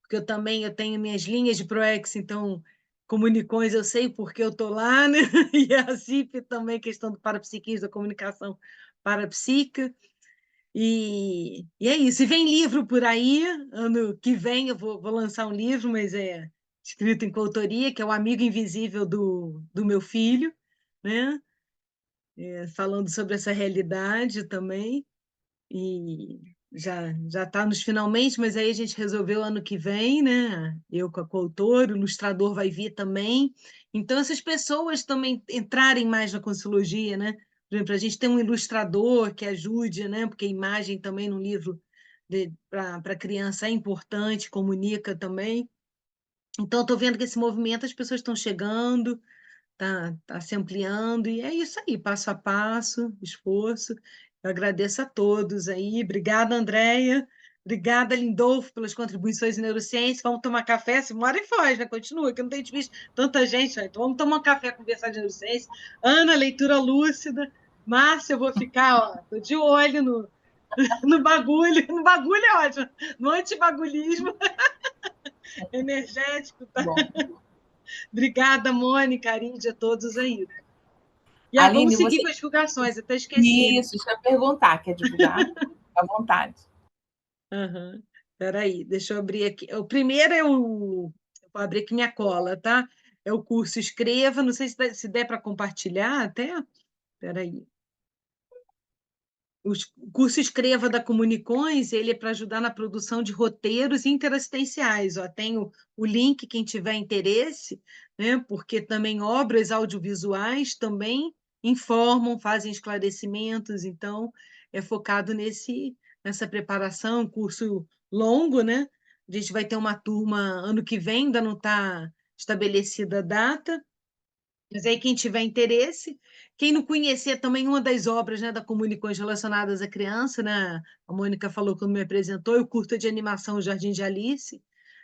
Porque eu tenho minhas linhas de ProEx, então comunicões eu sei porque eu estou lá, né? E a CIP também, questão do parapsiquismo, da comunicação parapsíquica. E é isso. E vem livro por aí, ano que vem eu vou lançar um livro, mas é escrito em coautoria, que é O Amigo Invisível do meu filho, né? Falando sobre essa realidade também. E já está nos finalmente, mas aí a gente resolveu ano que vem, né? Eu com a coautora, o ilustrador vai vir também. Então, essas pessoas também entrarem mais na Consciologia, né? Por exemplo, a gente tem um ilustrador que ajude, né? Porque a imagem também no livro para criança é importante, comunica também. Então, estou vendo que esse movimento, as pessoas estão chegando, tá se ampliando, e é isso aí, passo a passo, esforço. Eu agradeço a todos aí. Obrigada, Andréia. Obrigada, Lindolfo, pelas contribuições em neurociência. Vamos tomar café, se mora em Foz, né? Continua, que eu não tenho visto tanta gente. Né? Então, vamos tomar um café, conversar de neurociência. Ana, leitura lúcida. Márcia, eu vou ficar, ó, tô de olho no bagulho. No bagulho é ótimo. No antibagulismo energético, tá? Bom. Obrigada, Mônica, Arídia, a todos aí. E Aline, vamos seguir você... com as divulgações, até esqueci. Isso, deixa eu perguntar, quer divulgar? Fica à vontade. Espera aí, deixa eu abrir aqui. O primeiro vou abrir aqui minha cola, tá? É o curso Escreva, não sei se der para compartilhar até. Espera aí. O curso Escreva da Comunicões, ele é para ajudar na produção de roteiros interassistenciais. Ó, tem o link, quem tiver interesse, né? Porque também obras audiovisuais também informam, fazem esclarecimentos, então é focado nessa preparação, curso longo, né? A gente vai ter uma turma ano que vem, ainda não está estabelecida a data, mas aí, quem tiver interesse, quem não conhecer também uma das obras, né, da Comunicões relacionadas à criança, né? A Mônica falou quando me apresentou, o curta de animação Jardim de Alice.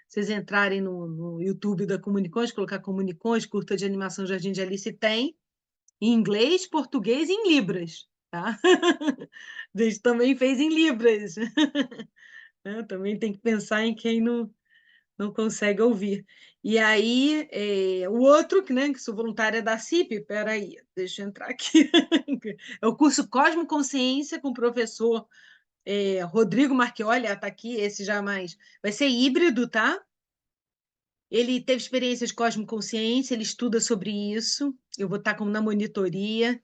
Vocês entrarem no YouTube da Comunicões, colocar Comunicões, curta de animação Jardim de Alice, tem em inglês, português e em Libras, tá? A gente também fez em Libras. Também tem que pensar em quem não consegue ouvir. E aí, o outro, né, que sou voluntária da CIP, espera aí, deixa eu entrar aqui, é o curso Cosmoconsciência com o professor Rodrigo Marchioli, está aqui, esse já mais, vai ser híbrido, tá? Ele teve experiência de cosmoconsciência, ele estuda sobre isso, eu vou estar como na monitoria,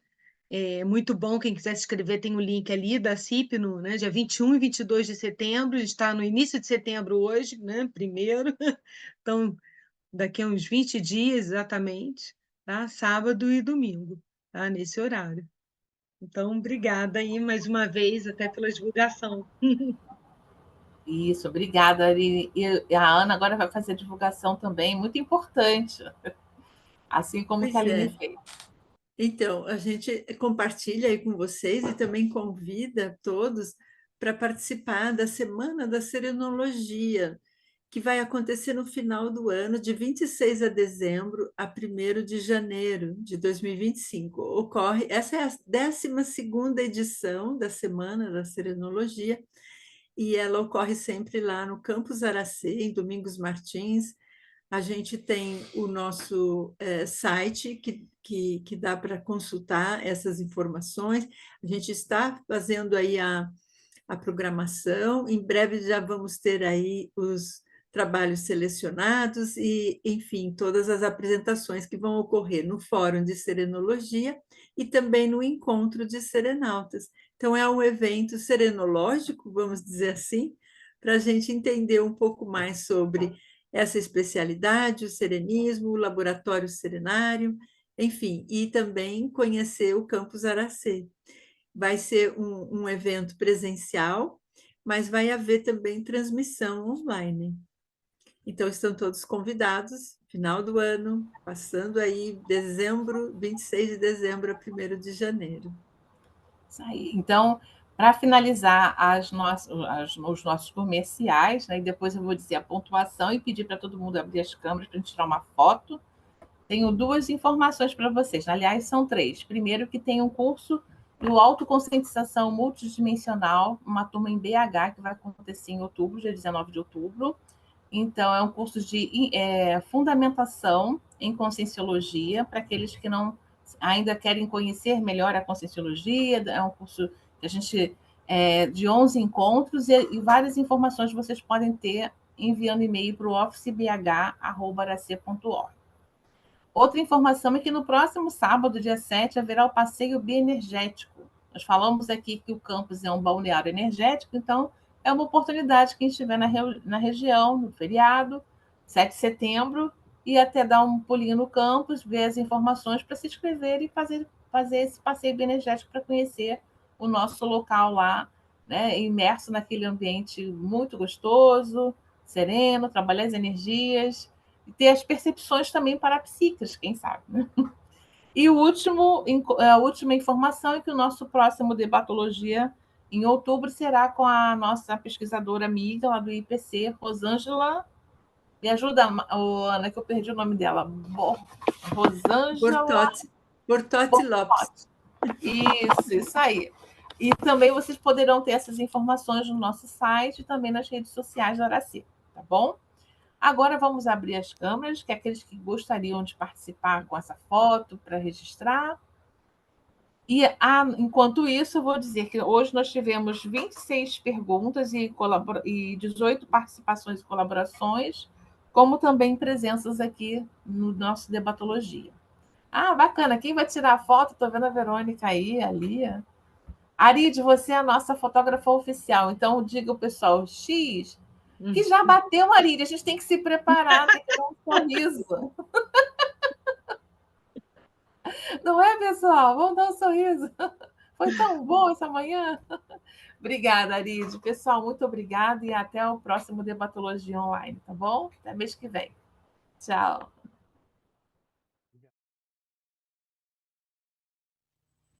muito bom, quem quiser se inscrever tem o link ali da CIP, né, dia 21 e 22 de setembro, a gente está no início de setembro hoje, né, primeiro, então daqui a uns 20 dias exatamente, tá? Sábado e domingo, tá? Nesse horário. Então, obrigada aí mais uma vez, até pela divulgação. Isso, obrigada, Aline. E a Ana agora vai fazer a divulgação também, muito importante, assim como que a Pois Aline é. fez. Então, a gente compartilha aí com vocês e também convida todos para participar da Semana da Serenologia, que vai acontecer no final do ano, de 26 de dezembro a 1º de janeiro de 2025. Essa é a 12ª edição da Semana da Serenologia, e ela ocorre sempre lá no Campus Aracê, em Domingos Martins. A gente tem o nosso site que dá para consultar essas informações. A gente está fazendo aí a programação. Em breve já vamos ter aí os trabalhos selecionados e, enfim, todas as apresentações que vão ocorrer no Fórum de Serenologia e também no Encontro de Serenautas. Então, é um evento serenológico, vamos dizer assim, para a gente entender um pouco mais sobre essa especialidade, o serenismo, o laboratório serenário, enfim, e também conhecer o Campus Aracê. Vai ser um evento presencial, mas vai haver também transmissão online. Então, estão todos convidados, final do ano, passando aí dezembro, 26 de dezembro a 1º de janeiro. Isso aí. Então, para finalizar os nossos comerciais, né, e depois eu vou dizer a pontuação e pedir para todo mundo abrir as câmeras para a gente tirar uma foto. Tenho 2 informações para vocês. Aliás, são 3. Primeiro, que tem um curso do autoconscientização multidimensional, uma turma em BH, que vai acontecer em outubro, dia 19 de outubro. Então, é um curso de fundamentação em conscienciologia, para aqueles que não ainda querem conhecer melhor a conscienciologia. É um curso que a gente de 11 encontros e várias informações vocês podem ter enviando e-mail para o officebh@aracê.org. Outra informação é que no próximo sábado, dia 7, haverá o passeio bioenergético. Nós falamos aqui que o campus é um balneário energético, então é uma oportunidade quem estiver na região, no feriado, 7 de setembro, e até dar um pulinho no campus, ver as informações para se inscrever e fazer esse passeio bioenergético para conhecer o nosso local lá, né, imerso naquele ambiente muito gostoso, sereno, trabalhar as energias e ter as percepções também parapsíquicas, quem sabe, né? E a última informação é que o nosso próximo Debatologia, em outubro, será com a nossa pesquisadora amiga lá do IPC, Rosângela. Me ajuda, Ana, que eu perdi o nome dela. Rosângela Bortotti Lopes. Isso aí. E também vocês poderão ter essas informações no nosso site e também nas redes sociais da Aracê, tá bom? Agora vamos abrir as câmeras, que aqueles que gostariam de participar com essa foto para registrar. E enquanto isso, eu vou dizer que hoje nós tivemos 26 perguntas e 18 participações e colaborações, como também presenças aqui no nosso Debatologia. Bacana. Quem vai tirar a foto? Estou vendo a Verônica aí, a Lia. Aride, você é a nossa fotógrafa oficial. Então, diga o pessoal X que já bateu, Marília. A gente tem que se preparar, tem que dar um sorriso. Não é, pessoal? Vamos dar um sorriso. Foi tão bom essa manhã. Obrigada, Aride. Pessoal, muito obrigada e até o próximo Debatologia Online, tá bom? Até mês que vem. Tchau.